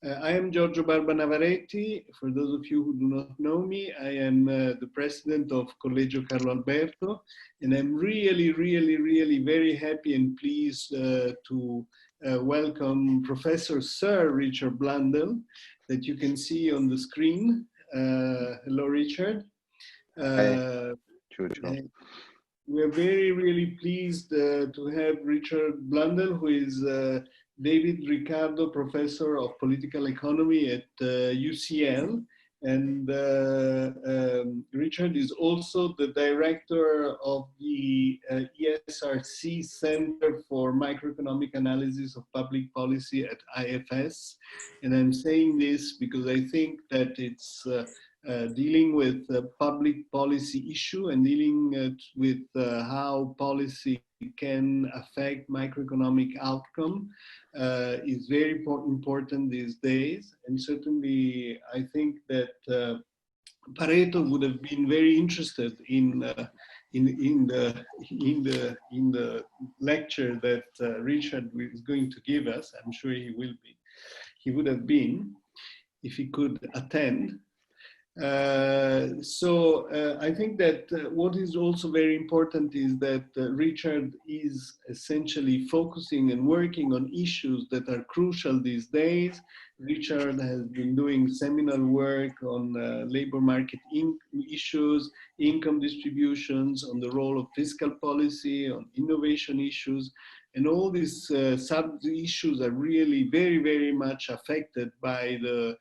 I am Giorgio Barba Navaretti. For those of you who do not know me, I am the president of Collegio Carlo Alberto, and I'm really very happy and pleased to welcome Professor Sir Richard Blundell, that you can see on the screen. Hello, Richard. Hi, Giorgio. We're really pleased to have Richard Blundell, who is David Ricardo Professor of Political Economy at UCL. And Richard is also the director of the ESRC Center for Microeconomic Analysis of Public Policy at IFS. And I'm saying this because I think that it's dealing with public policy issue and dealing with how policy can affect microeconomic outcome is very important these days. And certainly I think that Pareto would have been very interested in the lecture that Richard is going to give us. I'm sure he will be. He would have been if he could attend. I think that what is also very important is that Richard is essentially focusing and working on issues that are crucial these days. Richard has been doing seminal work on labor market issues, income distributions, on the role of fiscal policy, on innovation issues. And all these sub-issues are really very much affected by the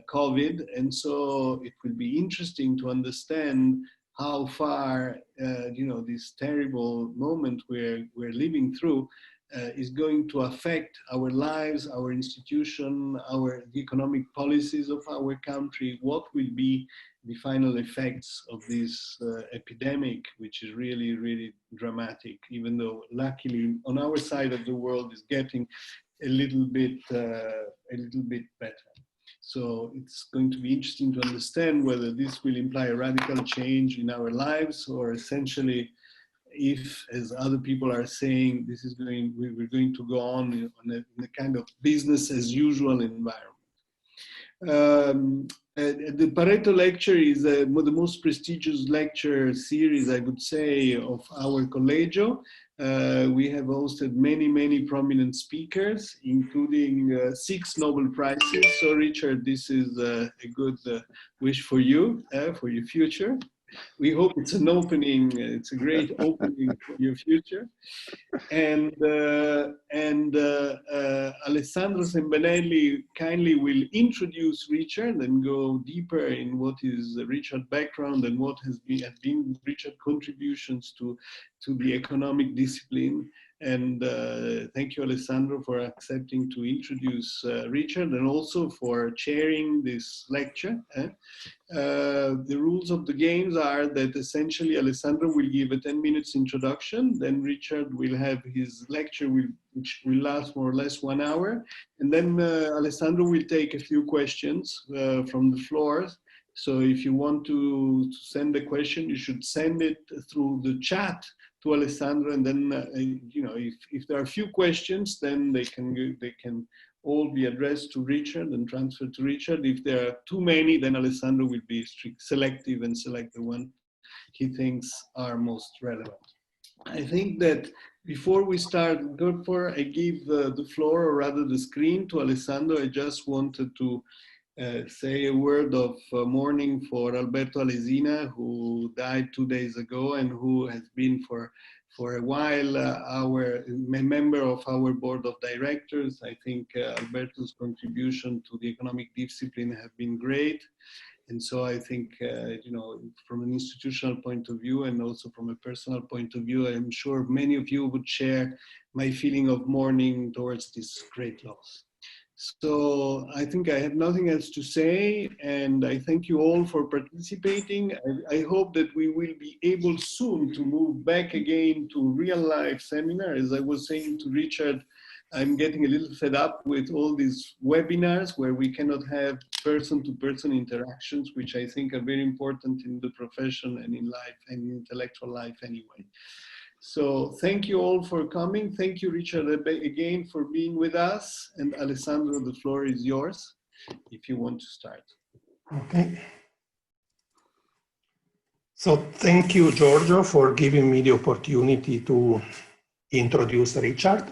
COVID. And so it will be interesting to understand how far, this terrible moment we're living through is going to affect our lives, our institution, the economic policies of our country. What will be the final effects of this epidemic, which is really dramatic, even though luckily on our side of the world is getting a little bit better. So it's going to be interesting to understand whether this will imply a radical change in our lives, or essentially, if, as other people are saying, we're going to go on in a kind of business as usual environment. The Pareto Lecture is the most prestigious lecture series, I would say, of our Collegio. We have hosted many prominent speakers, including 6 Nobel Prizes. So Richard, this is a good wish for you, for your future. We hope it's an opening, it's a great opening for your future. And Alessandro Sembenelli kindly will introduce Richard and go deeper in what is Richard's background and what have been Richard's contributions to the economic discipline. And thank you, Alessandro, for accepting to introduce Richard and also for chairing this lecture. The rules of the games are that essentially Alessandro will give a 10 minutes introduction, then Richard will have his lecture which will last more or less 1 hour, and then Alessandro will take a few questions from the floor. So if you want to send a question, you should send it through the chat to Alessandro, and then if there are a few questions, then they can all be addressed to Richard and transferred to Richard. If there are too many, then Alessandro will be selective and select the one he thinks are most relevant. I think that before we start, before I give the floor, or rather the screen, to Alessandro, I just wanted to say a word of mourning for Alberto Alesina, who died 2 days ago and who has been for a while a member of our board of directors. I think Alberto's contribution to the economic discipline have been great. And so I think, from an institutional point of view and also from a personal point of view, I'm sure many of you would share my feeling of mourning towards this great loss. So I think I have nothing else to say, and I thank you all for participating. I hope that we will be able soon to move back again to real life seminar. As I was saying to Richard, I'm getting a little fed up with all these webinars where we cannot have person-to-person interactions, which I think are very important in the profession and in life and intellectual life anyway. So thank you all for coming. Thank you, Richard, again for being with us. And Alessandro, the floor is yours if you want to start. Okay. So thank you, Giorgio, for giving me the opportunity to introduce Richard.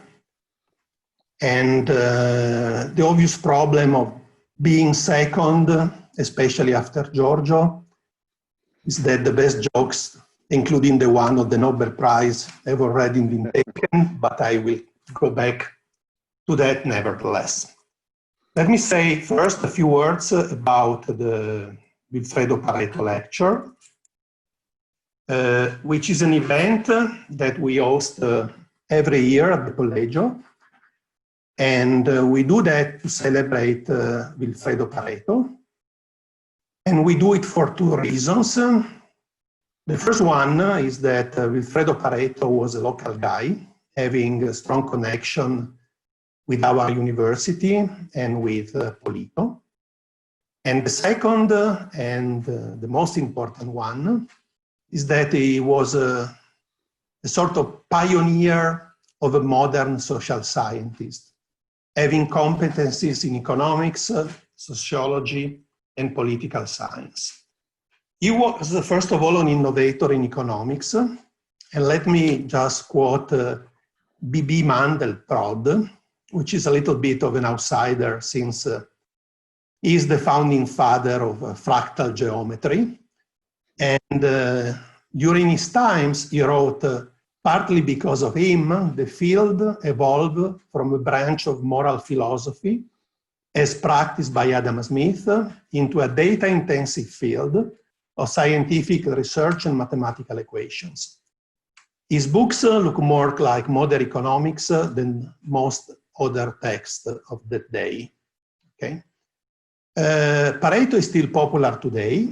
And the obvious problem of being second, especially after Giorgio, is that the best jokes, including the one of the Nobel Prize, have already been taken, but I will go back to that nevertheless. Let me say first a few words about the Vifredo Pareto Lecture, which is an event that we host every year at the Collegio. And we do that to celebrate Vifredo Pareto. And we do it for two reasons. The first one is that Vifredo Pareto was a local guy, having a strong connection with our university and with Polito. And the second and the most important one is that he was a sort of pioneer of a modern social scientist, having competencies in economics, sociology, and political science. He was, first of all, an innovator in economics. And let me just quote B.B. Mandelbrot, which is a little bit of an outsider since he is the founding father of fractal geometry. And during his times, he wrote, partly because of him, the field evolved from a branch of moral philosophy as practiced by Adam Smith into a data-intensive field of scientific research and mathematical equations. His books look more like modern economics than most other texts of that day. Okay? Pareto is still popular today.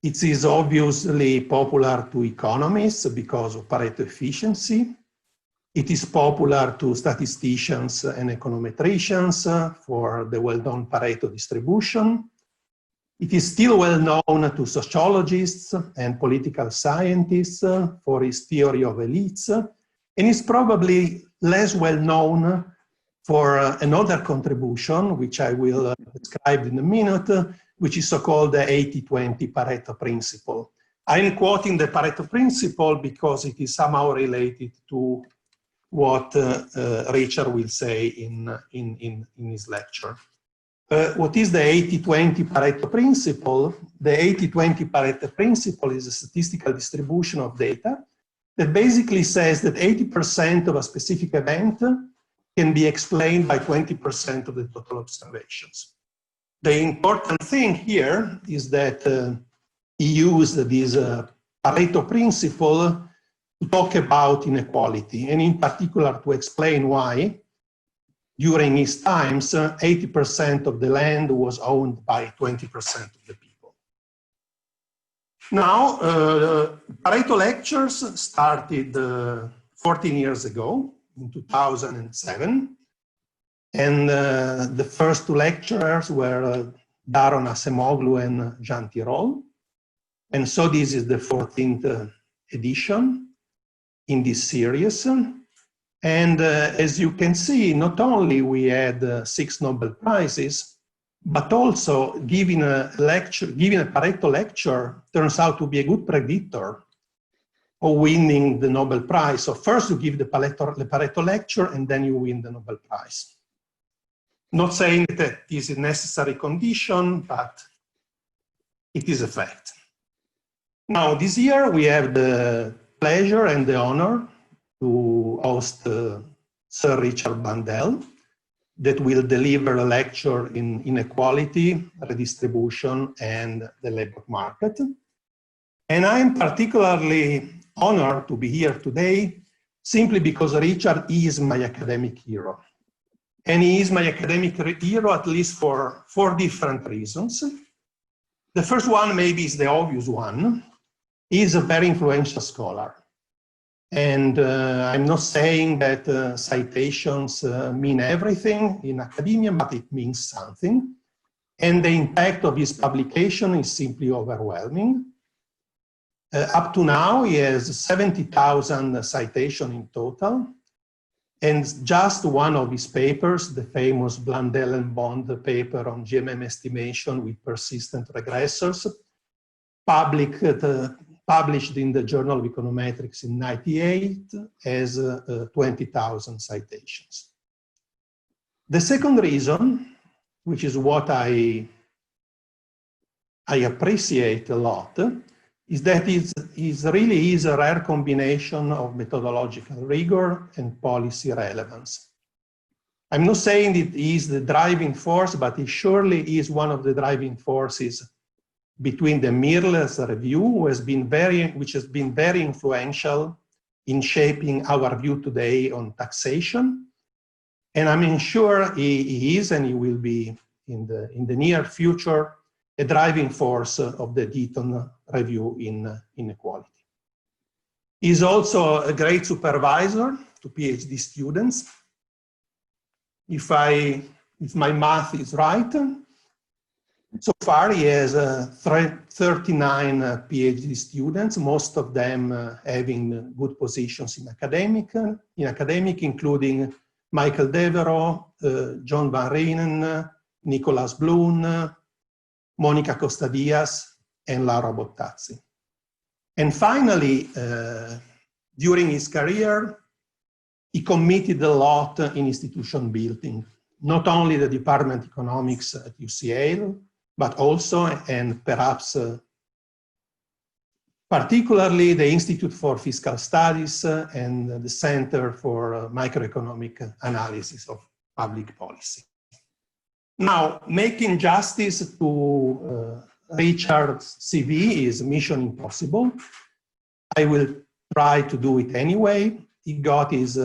It is obviously popular to economists because of Pareto efficiency. It is popular to statisticians and econometricians for the well-known Pareto distribution. It is still well known to sociologists and political scientists for its theory of elites, and is probably less well known for another contribution, which I will describe in a minute, which is so-called the 80-20 Pareto Principle. I'm quoting the Pareto Principle because it is somehow related to what Richard will say in his lecture. What is the 80-20 Pareto Principle? The 80-20 Pareto Principle is a statistical distribution of data that basically says that 80% of a specific event can be explained by 20% of the total observations. The important thing here is that he used this Pareto Principle to talk about inequality, and in particular to explain why during his times, 80% of the land was owned by 20% of the people. Now, Pareto Lectures started 14 years ago, in 2007. And the first two lecturers were Daron Acemoglu and Jean Tirole. And so this is the 14th edition in this series. And as you can see, not only we had 6 Nobel Prizes, but also giving a Pareto lecture turns out to be a good predictor of winning the Nobel Prize. So first you give the Pareto lecture and then you win the Nobel Prize. Not saying that this is a necessary condition, but it is a fact. Now this year we have the pleasure and the honor to host Sir Richard Blundell, that will deliver a lecture in inequality, redistribution, and the labor market. And I am particularly honored to be here today simply because Richard is my academic hero. And he is my academic hero at least for 4 different reasons. The first one maybe is the obvious one. He is a very influential scholar. And I'm not saying that citations mean everything in academia, but it means something. And the impact of his publication is simply overwhelming. Up to now, he has 70,000 citations in total. And just one of his papers, the famous Blundell and Bond paper on GMM estimation with persistent regressors, published in the Journal of Econometrics in '98, has 20,000 citations. The second reason, which is what I appreciate a lot, is that it really is a rare combination of methodological rigor and policy relevance. I'm not saying it is the driving force, but it surely is one of the driving forces between the Mirrorless review, which has been very influential in shaping our view today on taxation. And I'm sure he is, and he will be in the near future, a driving force of the Deaton review in inequality. He's also a great supervisor to PhD students. If my math is right, so far he has 39 PhD students, most of them having good positions in academic, including Michael Devereux, John Van Reenen, Nicolas Bloom, Monica Costadias, and Laura Bottazzi. And finally, during his career, he committed a lot in institution building, not only the Department of Economics at UCL, but also, and perhaps particularly, the Institute for Fiscal Studies and the Center for Microeconomic Analysis of Public Policy. Now, making justice to Richard's CV is mission impossible. I will try to do it anyway. He got his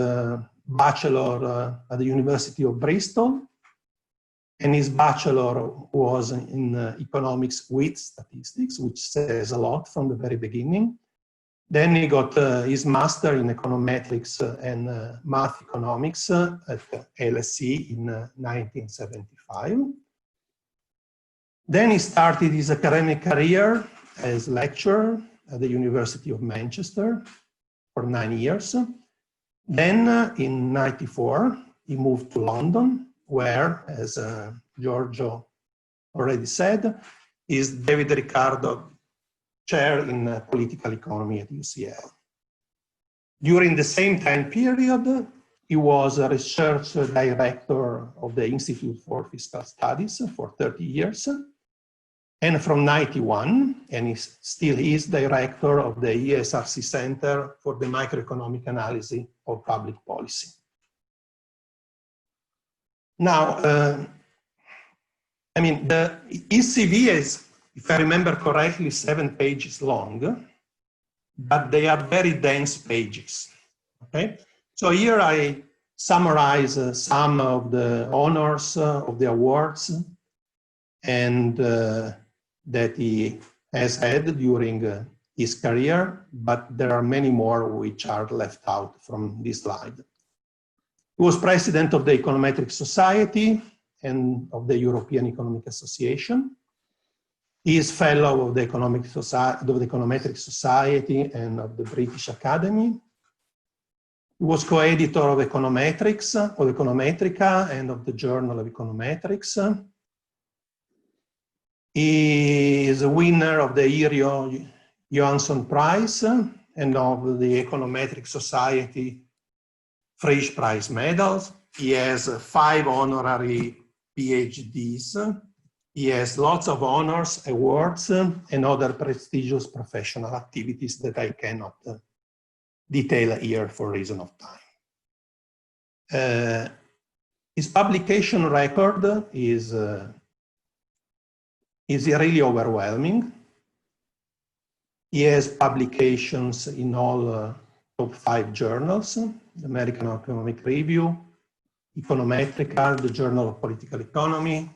bachelor at the University of Bristol, and his bachelor was in economics with statistics, which says a lot from the very beginning. Then he got his master in econometrics and math economics at LSE in 1975. Then he started his academic career as lecturer at the University of Manchester for 9 years. Then in '94, he moved to London, where, as Giorgio already said, is David Ricardo Chair in Political Economy at UCL. During the same time period, he was a research director of the Institute for Fiscal Studies for 30 years. And from '91, and he still is director of the ESRC Center for the Microeconomic Analysis of Public Policy. Now, his CV is, if I remember correctly, 7 pages long, but they are very dense pages, okay? So here I summarize some of the honors of the awards and that he has had during his career, but there are many more which are left out from this slide. He was president of the Econometric Society and of the European Economic Association. He is fellow of the Econometric Society and of the British Academy. He was co-editor of Econometrics, of Econometrica, and of the Journal of Econometrics. He is a winner of the Irio Johansson Prize and of the Econometric Society Frisch Prize medals. He has 5 honorary PhDs. He has lots of honors, awards, and other prestigious professional activities that I cannot detail here for reason of time. His publication record is really overwhelming. He has publications in all top 5 journals: the American Economic Review, Econometrica, the Journal of Political Economy,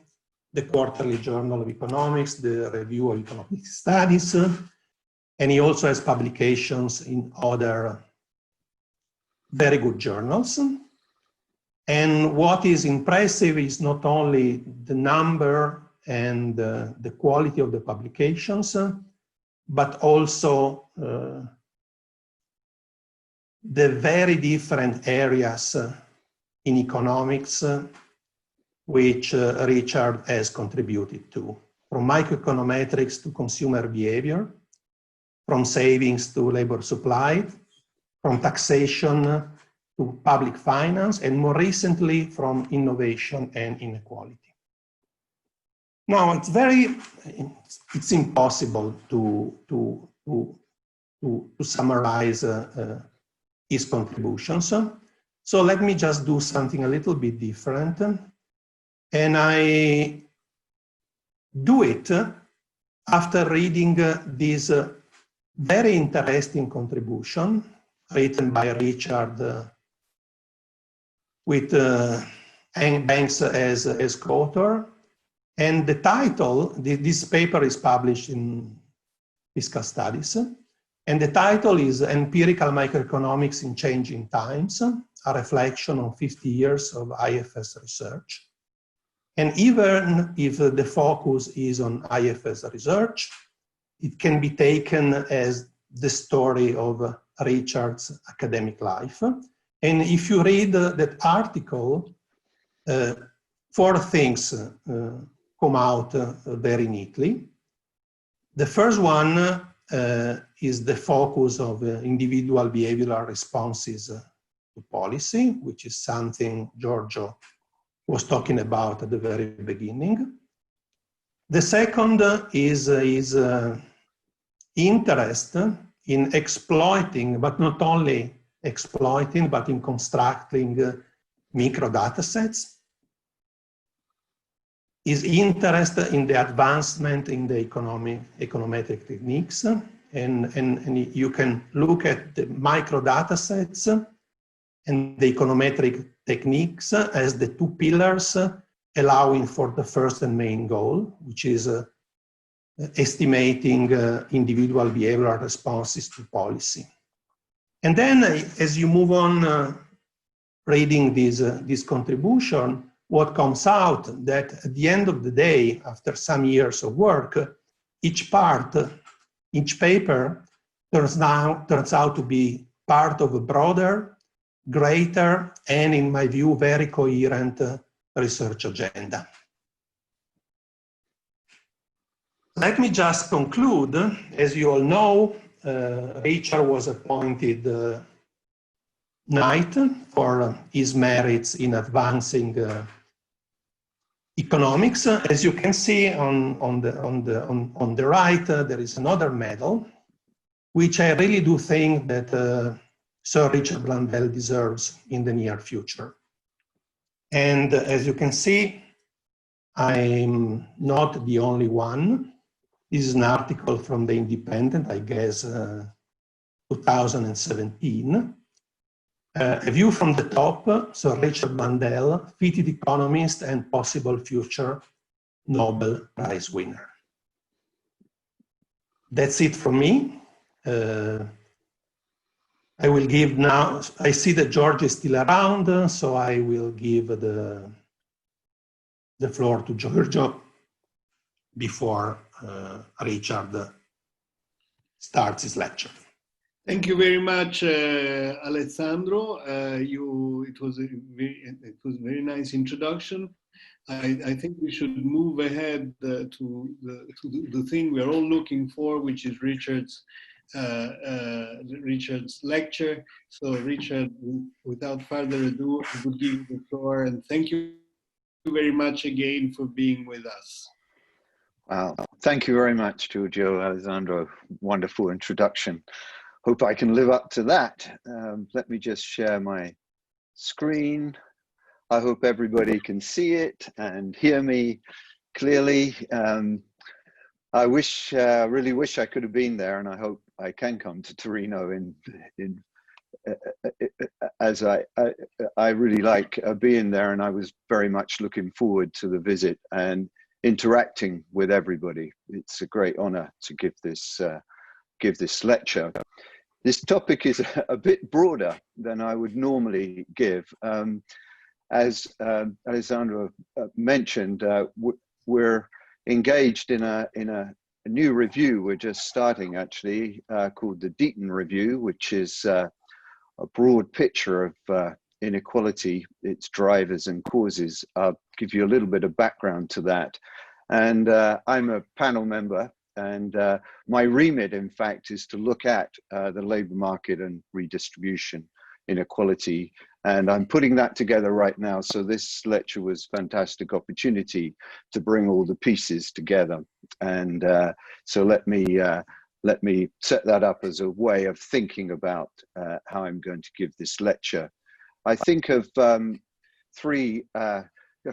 the Quarterly Journal of Economics, the Review of Economic Studies, and he also has publications in other very good journals. And what is impressive is not only the number and the quality of the publications, but also the very different areas in economics which Richard has contributed to, from microeconometrics to consumer behavior, from savings to labor supply, from taxation to public finance, and more recently from innovation and inequality. Now, it's impossible to summarize his contributions. So let me just do something a little bit different. And I do it after reading this very interesting contribution written by Richard with Banks as co-author. And the title, this paper is published in Fiscal Studies, and the title is Empirical Microeconomics in Changing Times, a reflection on 50 years of IFS research. And even if the focus is on IFS research, it can be taken as the story of Richard's academic life. And if you read that article, 4 things come out very neatly. The first one is the focus of individual behavioral responses to policy, which is something Giorgio was talking about at the very beginning. The second is interest in exploiting, but not only exploiting, but in constructing micro data sets. Is interest in the advancement in the econometric techniques. And you can look at the micro data sets and the econometric techniques as the 2 pillars allowing for the first and main goal, which is estimating individual behavioral responses to policy. And then as you move on reading this contribution, what comes out that at the end of the day, after some years of work, each paper turns out to be part of a broader, greater, and in my view, very coherent research agenda. Let me just conclude. As you all know, Richard was appointed Knight for his merits in advancing economics. As you can see on the right, there is another medal, which I really do think that Sir Richard Blundell deserves in the near future. And as you can see, I'm not the only one. This is an article from The Independent, I guess 2017. A view from the top, Sir Richard Blundell, fitted economist and possible future Nobel Prize winner. That's it from me. I will give now, I see that Giorgio is still around, so I will give the floor to Giorgio before Richard starts his lecture. Thank you very much, Alessandro. It was a very nice introduction. I think we should move ahead to the thing we're all looking for, which is Richard's lecture. So Richard, without further ado, I will give you the floor, and thank you very much again for being with us. Wow, thank you very much, Giorgio, Alessandro. Wonderful introduction. Hope I can live up to that. Let me just share my screen. I hope everybody can see it and hear me clearly. I really wish I could have been there, and I hope I can come to Torino as I really like being there, and I was very much looking forward to the visit and interacting with everybody. It's a great honor to give this lecture. This topic is a bit broader than I would normally give. As Alessandro mentioned, we're engaged in a new review we're just starting, actually, called the Deaton Review, which is a broad picture of inequality, its drivers and causes. I'll give you a little bit of background to that. And I'm a panel member, and my remit, in fact, is to look at the labor market and redistribution inequality. And I'm putting that together right now. So this lecture was a fantastic opportunity to bring all the pieces together. And so let me set that up as a way of thinking about how I'm going to give this lecture. I think of a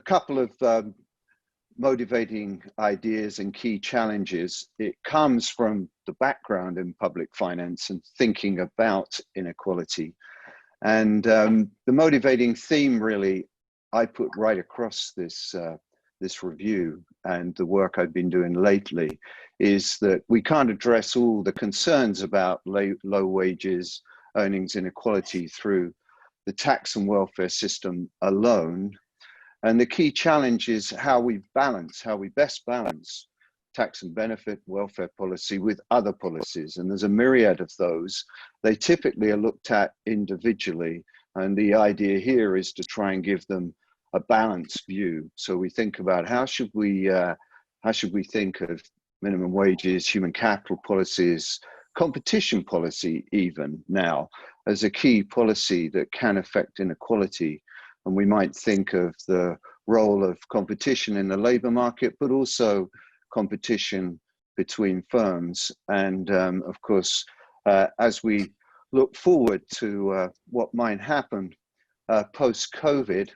couple of motivating ideas and key challenges. It comes from the background in public finance and thinking about inequality. And the motivating theme, really, I put right across this, this review and the work I've been doing lately, is that we can't address all the concerns about low wages, earnings inequality through the tax and welfare system alone. And the key challenge is how we best balance tax and benefit welfare policy with other policies. And there's a myriad of those. They typically are looked at individually. And the idea here is to try and give them a balanced view. So we think about how should we think of minimum wages, human capital policies, competition policy even now as a key policy that can affect inequality. And we might think of the role of competition in the labor market, but also competition between firms. And of course, as we look forward to what might happen post-COVID,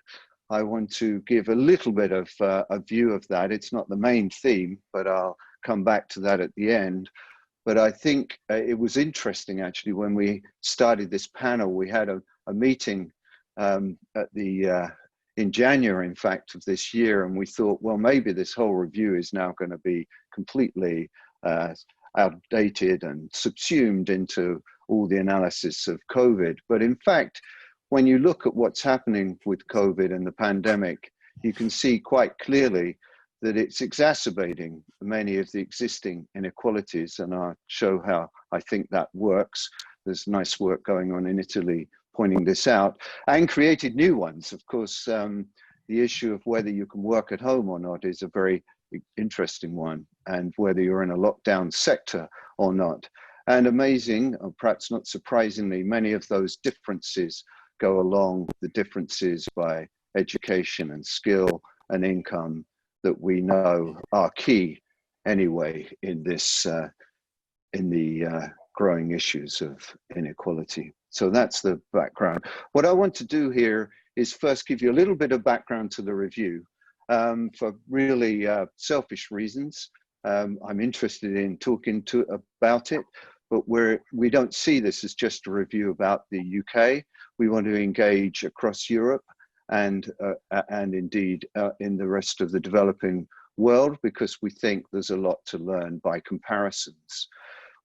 I want to give a little bit of a view of that. It's not the main theme, but I'll come back to that at the end. But I think it was interesting, actually, when we started this panel, we had a meeting in January, in fact, of this year, and we thought, well, maybe this whole review is now going to be completely outdated and subsumed into all the analysis of COVID. But in fact, when you look at what's happening with COVID and the pandemic, you can see quite clearly that it's exacerbating many of the existing inequalities, and I'll show how I think that works. There's nice work going on in Italy pointing this out, and created new ones. Of course, the issue of whether you can work at home or not is a very interesting one, and whether you're in a lockdown sector or not. And amazing, or perhaps not surprisingly, many of those differences go along the differences by education and skill and income that we know are key anyway in this, in the growing issues of inequality. So that's the background. What I want to do here is first give you a little bit of background to the review for really selfish reasons. I'm interested in talking about it, but we don't see this as just a review about the UK. We want to engage across Europe and indeed in the rest of the developing world, because we think there's a lot to learn by comparisons.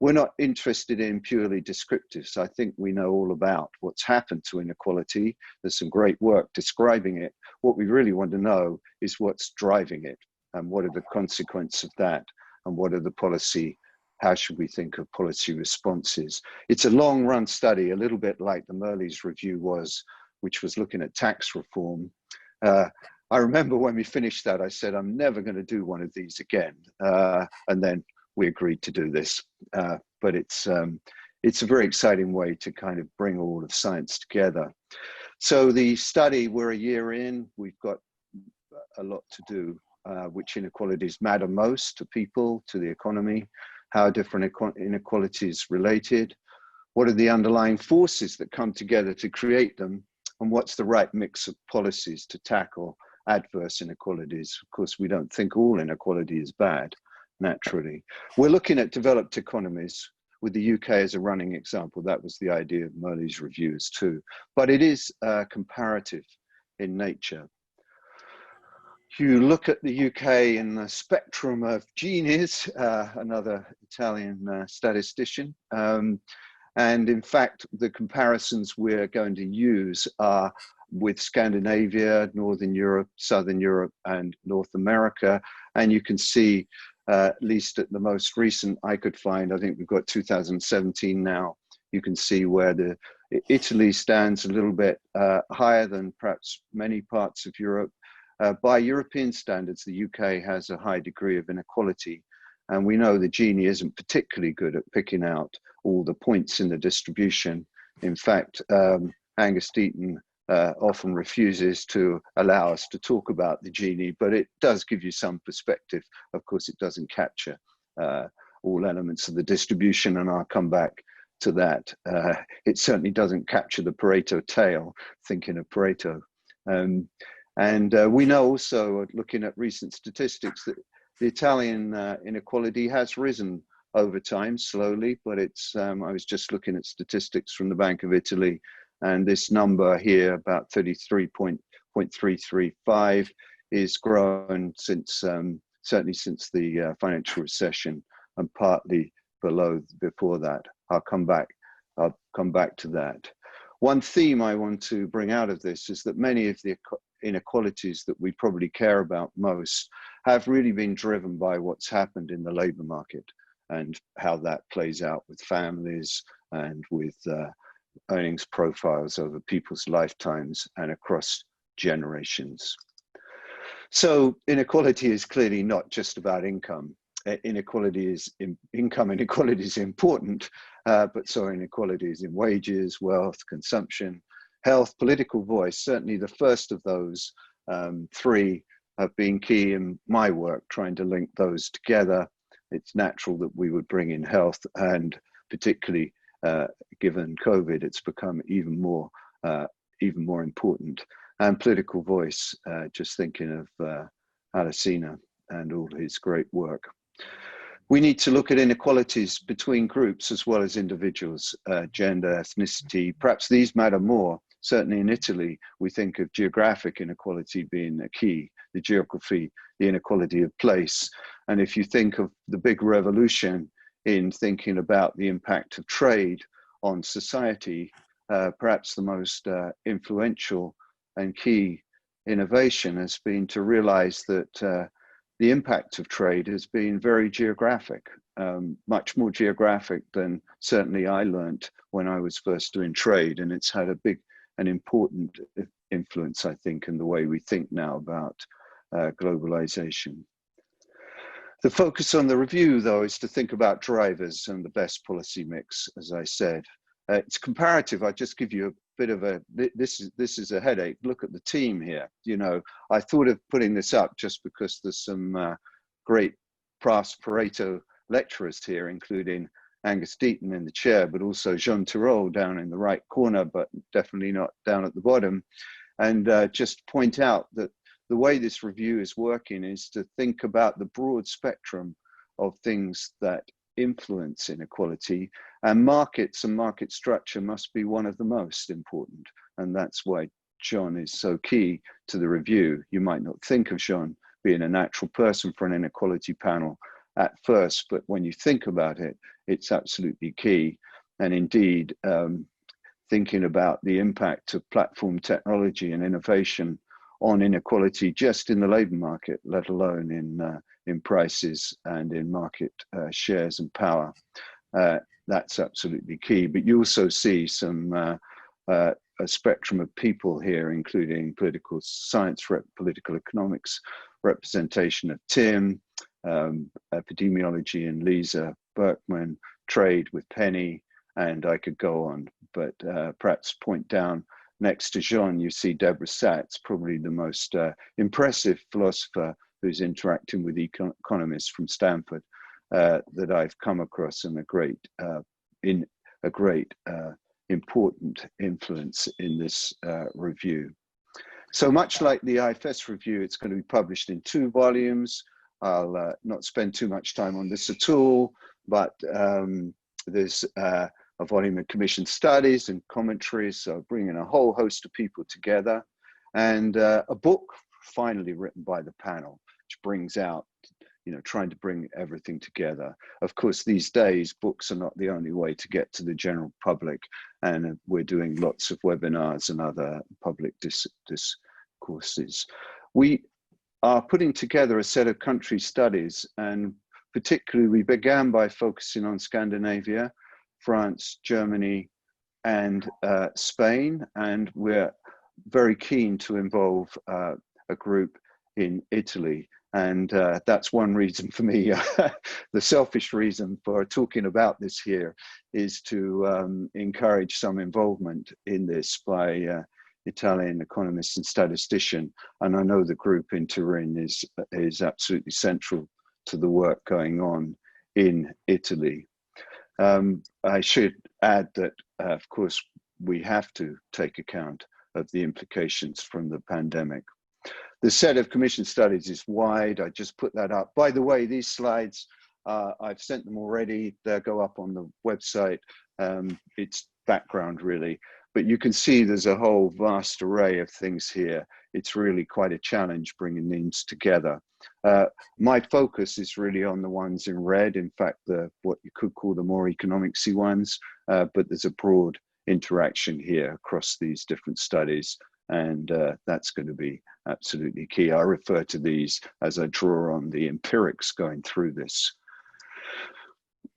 We're not interested in purely descriptives. I think we know all about what's happened to inequality. There's some great work describing it. What we really want to know is what's driving it, and what are the consequences of that, and what are the policy, how should we think of policy responses? It's a long run study, a little bit like the Merley's review was, which was looking at tax reform. I remember when we finished that, I said, I'm never going to do one of these again. And then we agreed to do this. But it's a very exciting way to kind of bring all of science together. So the study, we're a year in, we've got a lot to do. Which inequalities matter most to people, to the economy, how different inequalities related, what are the underlying forces that come together to create them, and what's the right mix of policies to tackle adverse inequalities. Of course, we don't think all inequality is bad, naturally. We're looking at developed economies, with the UK as a running example. That was the idea of Merley's reviews too. But it is comparative in nature. You look at the UK in the spectrum of genies, another Italian statistician, and in fact, the comparisons we're going to use are with Scandinavia, Northern Europe, Southern Europe, and North America. And you can see at least at the most recent I could find. I think we've got 2017 now. You can see where Italy stands a little bit higher than perhaps many parts of Europe. By European standards, the UK has a high degree of inequality. And we know the Gini isn't particularly good at picking out all the points in the distribution. In fact, Angus-Deaton often refuses to allow us to talk about the Gini, but it does give you some perspective. Of course, it doesn't capture all elements of the distribution, and I'll come back to that. It certainly doesn't capture the Pareto tail, thinking of Pareto. We know also, looking at recent statistics, that the Italian inequality has risen over time, slowly, but it's, I was just looking at statistics from the Bank of Italy, and this number here, about 33.335, is grown since, certainly since the financial recession, and partly below before that. I'll come back to that. One theme I want to bring out of this is that many of the inequalities that we probably care about most have really been driven by what's happened in the labor market and how that plays out with families and with earnings profiles over people's lifetimes and across generations. So inequality is clearly not just about income. Income inequality is important, but so inequalities in wages, wealth, consumption, health, political voice. Certainly the first of those three have been key in my work, trying to link those together. It's natural that we would bring in health, and particularly given COVID, it's become even more important. And political voice, just thinking of Alessandro and all his great work. We need to look at inequalities between groups as well as individuals, gender, ethnicity. Perhaps these matter more. Certainly in Italy, we think of geographic inequality being a key, the geography, the inequality of place. And if you think of the big revolution in thinking about the impact of trade on society, perhaps the most influential and key innovation has been to realize that the impact of trade has been very geographic, much more geographic than certainly I learned when I was first doing trade. And it's had a big and important influence, I think, in the way we think now about globalization. The focus on the review, though, is to think about drivers and the best policy mix, as I said. It's comparative. I'll just give you a bit of a, this is a headache. Look at the team here. You know, I thought of putting this up just because there's some great past Pareto lecturers here, including Angus-Deaton in the chair, but also Giorgio down in the right corner, but definitely not down at the bottom. And just point out that the way this review is working is to think about the broad spectrum of things that influence inequality, and markets and market structure must be one of the most important. And that's why John is so key to the review. You might not think of John being a natural person for an inequality panel at first, but when you think about it, it's absolutely key. And indeed, thinking about the impact of platform technology and innovation on inequality just in the labor market, let alone in prices and in market shares and power. That's absolutely key. But you also see some a spectrum of people here, including political science, political economics, representation of Tim, epidemiology and Lisa Berkman, trade with Penny, and I could go on. But perhaps point down next to Jean, you see Deborah Satz, probably the most impressive philosopher who's interacting with economists from Stanford that I've come across, and a great important influence in this review. So much like the IFS review, it's going to be published in 2 volumes. I'll not spend too much time on this at all, but there's a volume of commissioned studies and commentaries, so bringing a whole host of people together, and a book finally written by the panel, which brings out, you know, trying to bring everything together. Of course, these days, books are not the only way to get to the general public, and we're doing lots of webinars and other public discourses. We are putting together a set of country studies, and particularly we began by focusing on Scandinavia, France, Germany, and Spain, and we're very keen to involve a group in Italy. And that's one reason for me, the selfish reason for talking about this here is to encourage some involvement in this by Italian economists and statistician. And I know the group in Turin is absolutely central to the work going on in Italy. I should add that, of course, we have to take account of the implications from the pandemic. The set of commission studies is wide. I just put that up. By the way, these slides, I've sent them already. They'll go up on the website. It's background, really. But you can see there's a whole vast array of things here. It's really quite a challenge bringing these together. My focus is really on the ones in red. In fact, what you could call the more economicsy ones, but there's a broad interaction here across these different studies. And that's going to be absolutely key. I refer to these as I draw on the empirics going through this.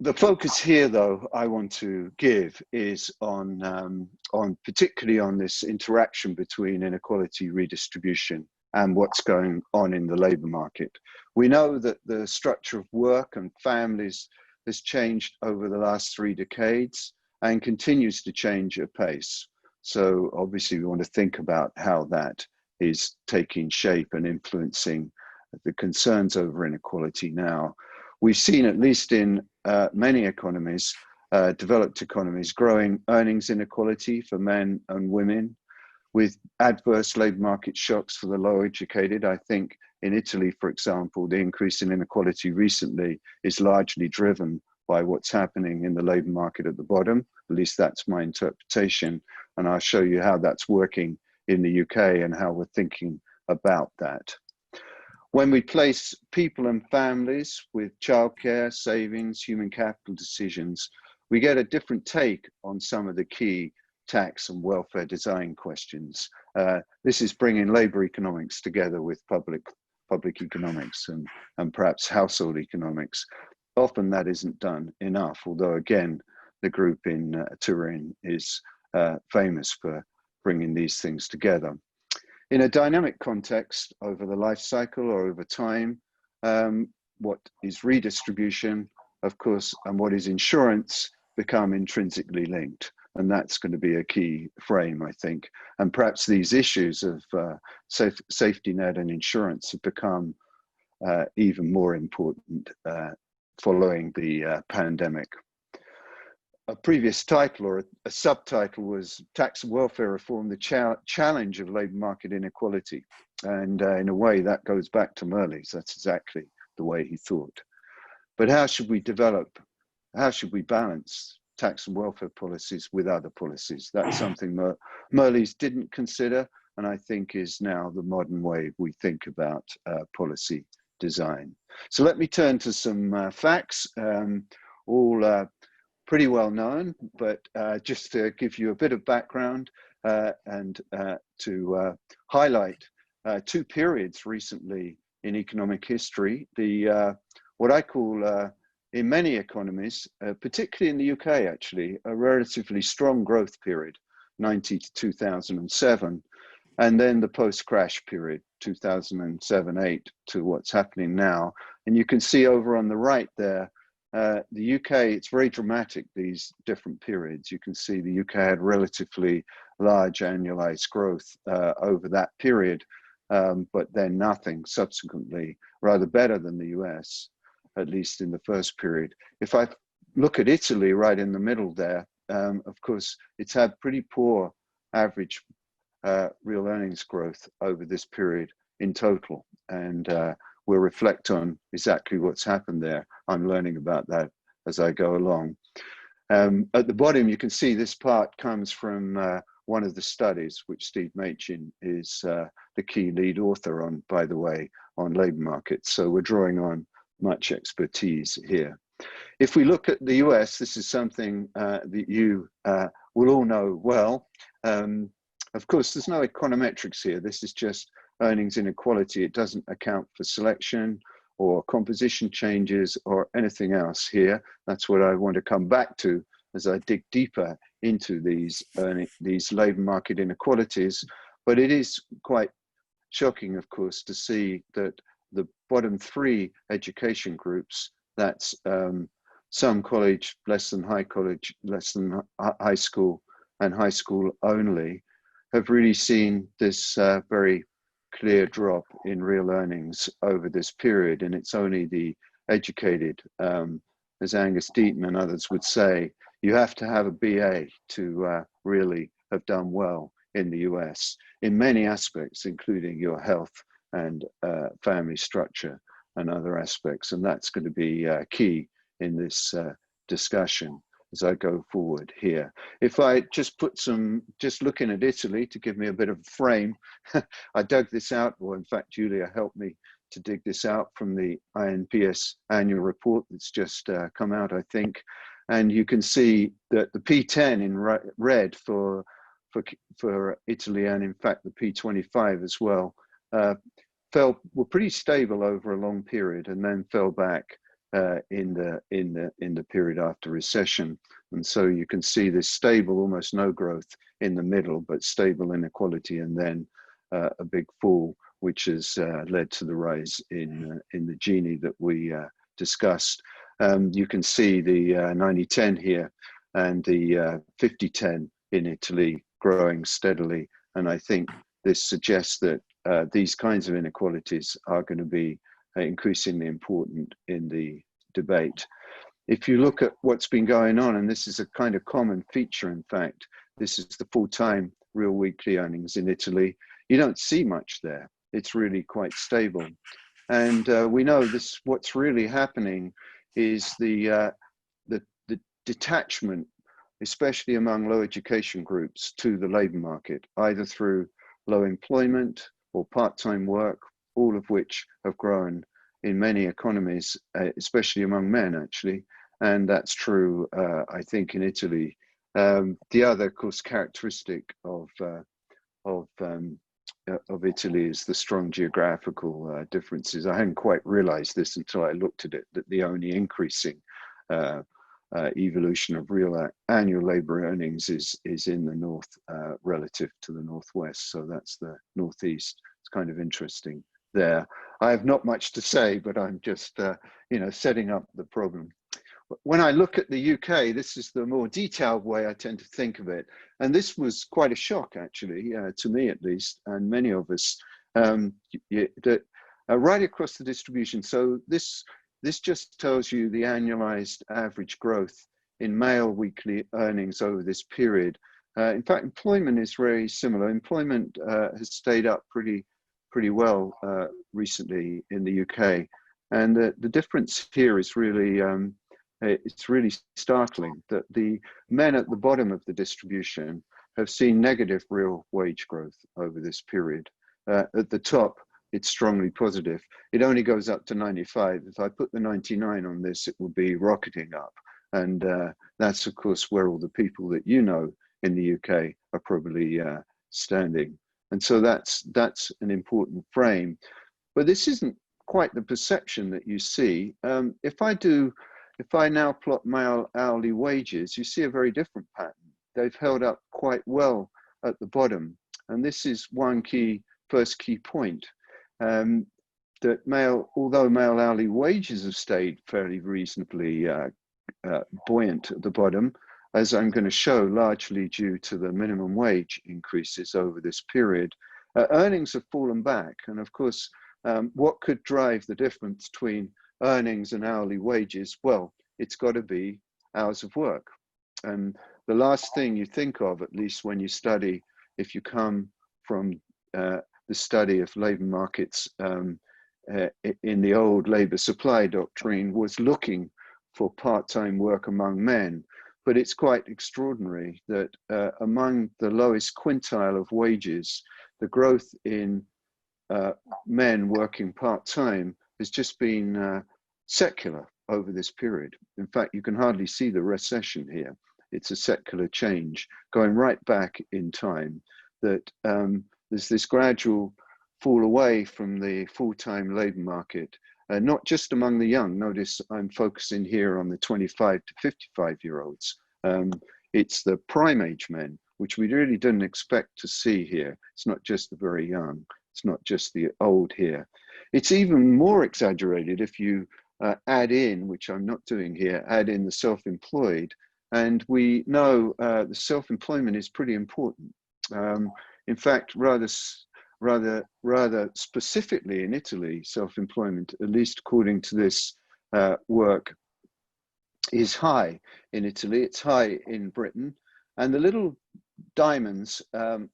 The focus here, though, I want to give is on particularly on this interaction between inequality, redistribution, and what's going on in the labour market. We know that the structure of work and families has changed over the last 3 decades and continues to change at pace. So obviously we want to think about how that is taking shape and influencing the concerns over inequality now. We've seen, at least in many economies, developed economies, growing earnings inequality for men and women with adverse labour market shocks for the low educated. I think in Italy, for example, the increase in inequality recently is largely driven by what's happening in the labour market at the bottom. At least that's my interpretation. And I'll show you how that's working in the UK and how we're thinking about that. When we place people and families with childcare, savings, human capital decisions, we get a different take on some of the key tax and welfare design questions. This is bringing labour economics together with public economics and perhaps household economics. Often that isn't done enough, although again, the group in Turin is famous for bringing these things together. In a dynamic context, over the life cycle or over time, what is redistribution, of course, and what is insurance become intrinsically linked. And that's going to be a key frame, I think. And perhaps these issues of safety net and insurance have become even more important following the pandemic. A previous title or a subtitle was Tax and Welfare Reform, the Challenge of Labour Market Inequality. And in a way that goes back to Merle's. That's exactly the way he thought. But how should we balance tax and welfare policies with other policies? That's something Merle's didn't consider, and I think is now the modern way we think about policy design. So let me turn to some facts, all pretty well known, but just to give you a bit of background and to highlight 2 periods recently in economic history. The what I call in many economies, particularly in the UK actually, a relatively strong growth period, 90 to 2007, and then the post-crash period, 2007-8 to what's happening now. And you can see over on the right there, the UK, it's very dramatic, these different periods. You can see the UK had relatively large annualized growth over that period, but then nothing subsequently, rather better than the US, at least in the first period. If I look at Italy right in the middle there, of course, it's had pretty poor average real earnings growth over this period in total. And we'll reflect on exactly what's happened there. I'm learning about that as I go along. At the bottom, you can see this part comes from one of the studies, which Steve Machin is the key lead author on, by the way, on labour markets. So we're drawing on much expertise here. If we look at the US, this is something that you will all know well. Of course, there's no econometrics here. This is just earnings inequality. It doesn't account for selection or composition changes or anything else here. That's what I want to come back to as I dig deeper into these labor market inequalities. But it is quite shocking, of course, to see that the bottom three education groups, that's some college, less than high college, less than high school, and high school only, have really seen this very clear drop in real earnings over this period. And it's only the educated, as Angus Deaton and others would say, you have to have a BA to really have done well in the US in many aspects, including your health and family structure and other aspects. And that's going to be key in this discussion as I go forward here. If I just put just looking at Italy to give me a bit of a frame, I dug this out, or in fact, Julia helped me to dig this out from the INPS annual report that's just come out, I think. And you can see that the P10 in red for Italy, and in fact the P25 as well, were pretty stable over a long period, and then fell back in the period after recession. And so you can see this stable, almost no growth in the middle, but stable inequality, and then a big fall, which has led to the rise in the Gini that we discussed. You can see the 90-10 here and the 50-10 in Italy growing steadily. And I think this suggests that these kinds of inequalities are going to be increasingly important in the debate. If you look at what's been going on, and this is a kind of common feature, in fact, this is the full-time real weekly earnings in Italy. You don't see much there. It's really quite stable. And we know this. What's really happening is the detachment, especially among low education groups, to the labor market, either through low employment or part-time work, all of which have grown in many economies, especially among men, actually. And that's true, I think, in Italy. The other, of course, characteristic of Italy is the strong geographical differences. I hadn't quite realized this until I looked at it, that the only increasing evolution of real annual labor earnings is in the north relative to the northwest. So that's the northeast. It's kind of interesting there. I have not much to say, but I'm just setting up the problem. When I look at the UK, this is the more detailed way I tend to think of it. And this was quite a shock, actually, to me at least, and many of us, that right across the distribution. So this just tells you the annualized average growth in male weekly earnings over this period. In fact, employment is very similar. Employment has stayed up pretty well recently in the UK. And the difference here is really, it's really startling that the men at the bottom of the distribution have seen negative real wage growth over this period. At the top, it's strongly positive. It only goes up to 95. If I put the 99 on this, it would be rocketing up. And that's, of course, where all the people that you know in the UK are probably standing. And so that's an important frame. But this isn't quite the perception that you see. If I now plot male hourly wages, you see a very different pattern. They've held up quite well at the bottom. And this is one first key point, that although male hourly wages have stayed fairly reasonably buoyant at the bottom, as I'm going to show, largely due to the minimum wage increases over this period, earnings have fallen back. And of course, what could drive the difference between earnings and hourly wages? Well, it's got to be hours of work. And the last thing you think of, at least when you study, if you come from the study of labor markets in the old labor supply doctrine, was looking for part-time work among men. But it's quite extraordinary that among the lowest quintile of wages, the growth in men working part-time has just been secular over this period. In fact, you can hardly see the recession here. It's a secular change going right back in time, that there's this gradual fall away from the full-time labor market not just among the young. Notice I'm focusing here on the 25 to 55-year-olds. It's the prime age men, which we really didn't expect to see here. It's not just the very young. It's not just the old here. It's even more exaggerated if you add in, which I'm not doing here, add in the self-employed. And we know the self-employment is pretty important. In fact, rather specifically in Italy, self-employment, at least according to this work, is high in Italy. It's high in Britain. And the little diamonds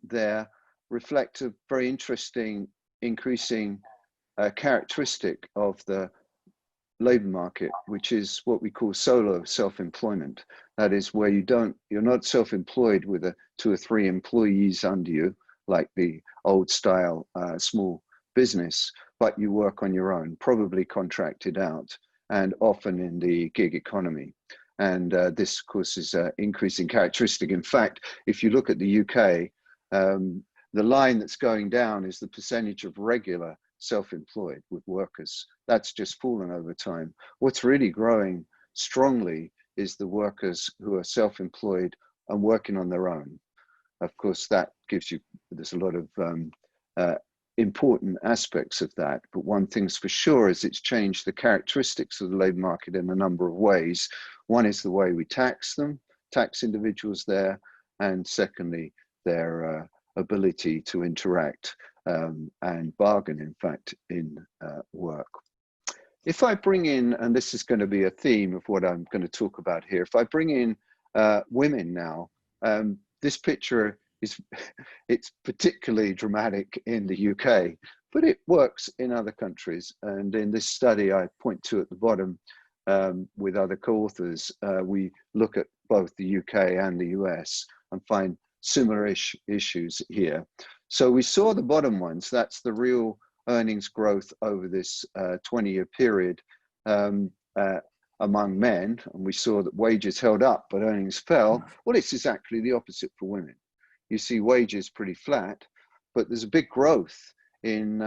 there reflect a very interesting increasing characteristic of the labor market, which is what we call solo self-employment. That is where you're not self-employed with 2 or 3 employees under you, like the old style small business, but you work on your own, probably contracted out, and often in the gig economy. And this, of course, is an increasing characteristic. In fact, if you look at the UK, the line that's going down is the percentage of regular self-employed with workers. That's just fallen over time. What's really growing strongly is the workers who are self-employed and working on their own. Of course, that gives you, there's a lot of important aspects of that, but one thing's for sure is it's changed the characteristics of the labor market in a number of ways. One is the way we tax them, tax individuals there, and secondly, their ability to interact and bargain, in fact, in work. If I bring in, and this is going to be a theme of what I'm going to talk about here, if I bring in women now, this picture it's particularly dramatic in the UK, but it works in other countries. And in this study I point to at the bottom with other co-authors, we look at both the UK and the US and find similar issues here. So we saw the bottom ones, that's the real earnings growth over this 20-year period among men, and we saw that wages held up but earnings fell. Well, it's exactly the opposite for women. You see wages pretty flat, but there's a big growth in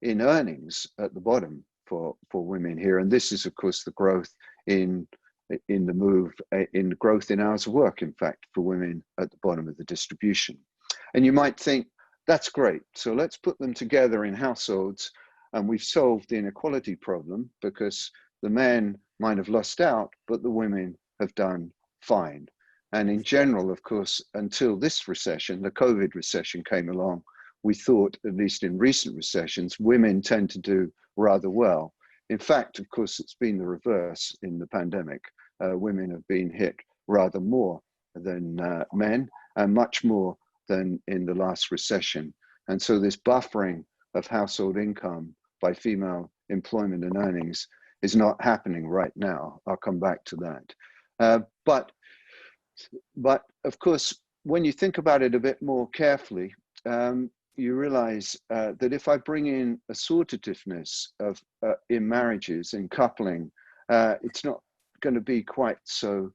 earnings at the bottom for women here. And this is, of course, the growth in the move, in growth in hours of work, in fact, for women at the bottom of the distribution. And you might think, that's great. So let's put them together in households and we've solved the inequality problem because the men might have lost out, but the women have done fine. And in general, of course, until this recession, the COVID recession came along, we thought, at least in recent recessions, women tend to do rather well. In fact, of course, it's been the reverse in the pandemic. Women have been hit rather more than men, and much more than in the last recession. And so this buffering of household income by female employment and earnings is not happening right now. I'll come back to that. But of course, when you think about it a bit more carefully, you realize that if I bring in assortativeness of in marriages, in coupling, it's not going to be quite so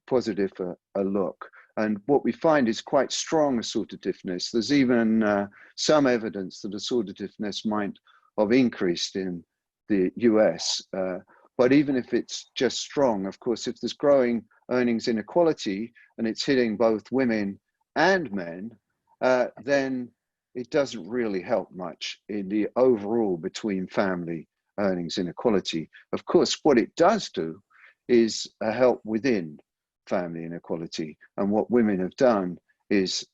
positive a look. And what we find is quite strong assortativeness. There's even some evidence that assortativeness might have increased in the US. But even if it's just strong, of course, if there's growing earnings inequality and it's hitting both women and men, then it doesn't really help much in the overall between family earnings inequality. Of course, what it does do is a help within family inequality. And what women have done is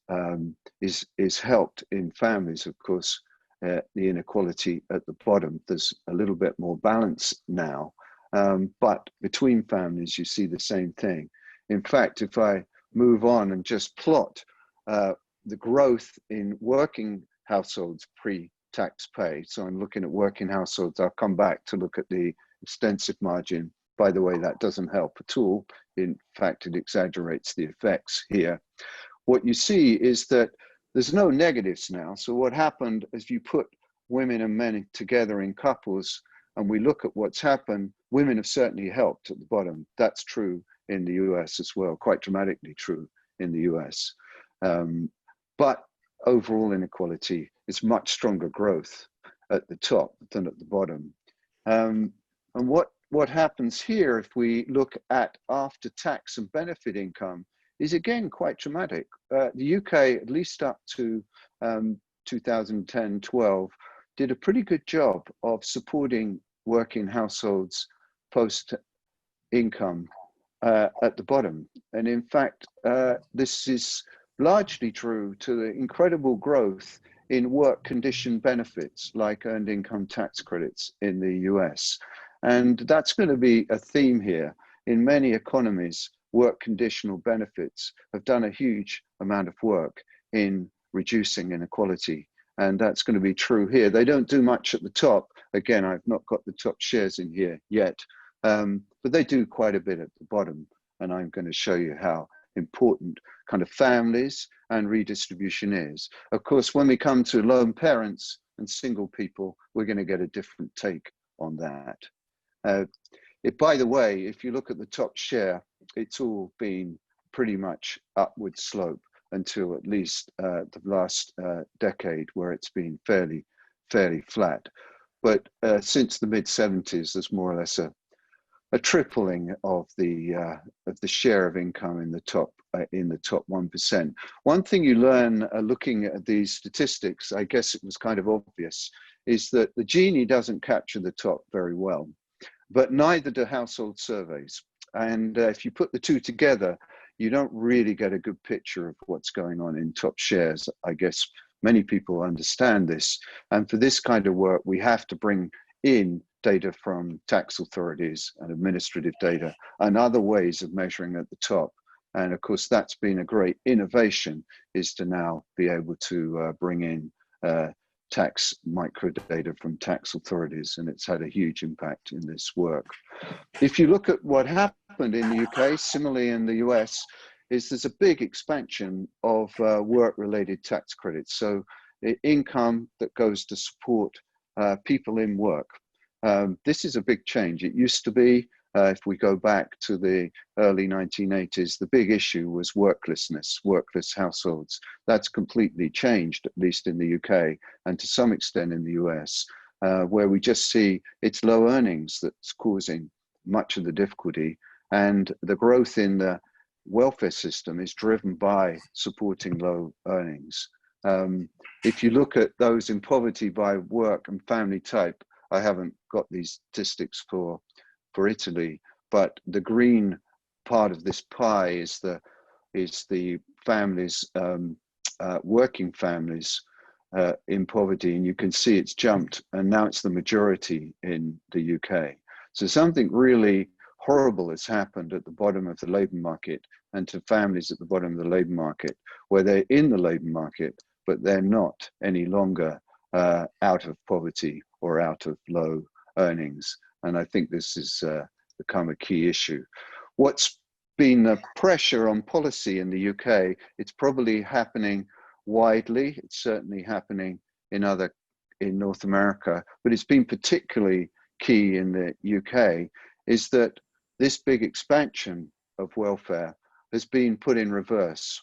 helped in families, of course, the inequality at the bottom. There's a little bit more balance now. But between families, you see the same thing. In fact, if I move on and just plot the growth in working households pre-tax pay, so I'm looking at working households, I'll come back to look at the extensive margin. By the way, that doesn't help at all. In fact, it exaggerates the effects here. What you see is that there's no negatives now. So what happened is you put women and men together in couples, and we look at what's happened, women have certainly helped at the bottom. That's true in the US as well, quite dramatically true in the US. But overall inequality is much stronger growth at the top than at the bottom. And what happens here, if we look at after tax and benefit income, is again quite dramatic. The UK, at least up to 2010-12, did a pretty good job of supporting working households post-income at the bottom. And in fact, this is largely true to the incredible growth in work condition benefits like earned income tax credits in the US. And that's going to be a theme here. In many economies, work conditional benefits have done a huge amount of work in reducing inequality. And that's going to be true here. They don't do much at the top. Again, I've not got the top shares in here yet, but they do quite a bit at the bottom. And I'm going to show you how important kind of families and redistribution is. Of course, when we come to lone parents and single people, we're going to get a different take on that. By the way, if you look at the top share, it's all been pretty much upward slope until at least the last decade, where it's been fairly flat. But since the mid-70s, there's more or less a tripling of the share of income in the top 1%. One thing you learn looking at these statistics, I guess it was kind of obvious, is that the Gini doesn't capture the top very well, but neither do household surveys. And if you put the two together, you don't really get a good picture of what's going on in top shares. I guess many people understand this. And for this kind of work, we have to bring in data from tax authorities and administrative data and other ways of measuring at the top. And of course, that's been a great innovation, is to now be able to bring in tax microdata from tax authorities, and it's had a huge impact in this work. If you look at what happened in the UK, similarly in the US, is there's a big expansion of work-related tax credits. So the income that goes to support people in work. This is a big change. It used to be, if we go back to the early 1980s, the big issue was worklessness, workless households. That's completely changed, at least in the UK, and to some extent in the US, where we just see it's low earnings that's causing much of the difficulty. And the growth in the welfare system is driven by supporting low earnings. If you look at those in poverty by work and family type, I haven't got these statistics for Italy, but the green part of this pie is the families, working families in poverty, and you can see it's jumped, and now it's the majority in the UK. So something really horrible has happened at the bottom of the labour market, and to families at the bottom of the labour market, where they're in the labour market, but they're not any longer out of poverty or out of low earnings. And I think this has become a key issue. What's been the pressure on policy in the UK, it's probably happening widely. It's certainly happening in North America, but it's been particularly key in the UK, is that this big expansion of welfare has been put in reverse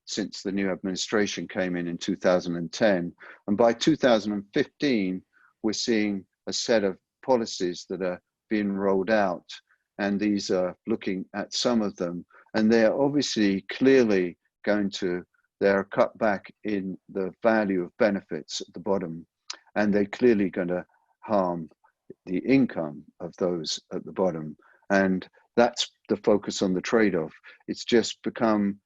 since the new administration came in 2010. And by 2015, we're seeing a set of policies that are being rolled out. And these are looking at some of them. And they're obviously clearly they're cut back in the value of benefits at the bottom. And they're clearly going to harm the income of those at the bottom. And that's the focus on the trade-off. It's just become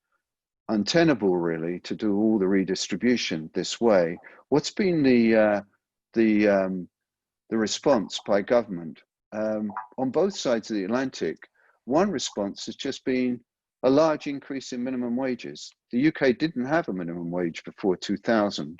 untenable, really, to do all the redistribution this way. What's been the response by government on both sides of the Atlantic? One response has just been a large increase in minimum wages. The UK didn't have a minimum wage before 2000,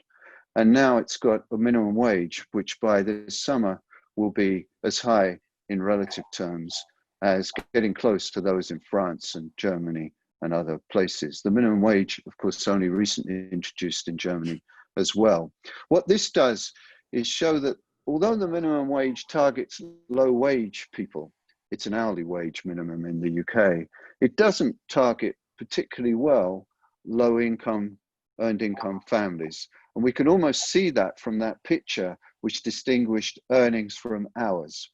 and now it's got a minimum wage which by this summer will be as high in relative terms as getting close to those in France and Germany and other places. The minimum wage, of course, only recently introduced in Germany as well. What this does is show that although the minimum wage targets low wage people, it's an hourly wage minimum in the UK, it doesn't target particularly well low income, earned income families. And we can almost see that from that picture which distinguished earnings from hours.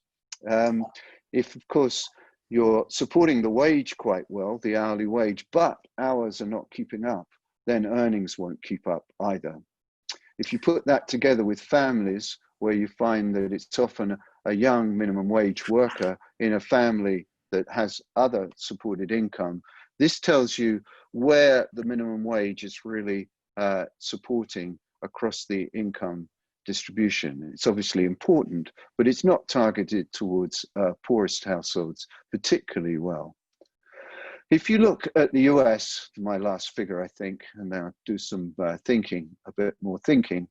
If, of course, you're supporting the wage quite well, the hourly wage, but hours are not keeping up, then earnings won't keep up either. If you put that together with families, where you find that it's often a young minimum wage worker in a family that has other supported income, this tells you where the minimum wage is really supporting across the income distribution. It's obviously important, but it's not targeted towards poorest households particularly well. If you look at the US, my last figure, I think, and now do some thinking, a bit more thinking,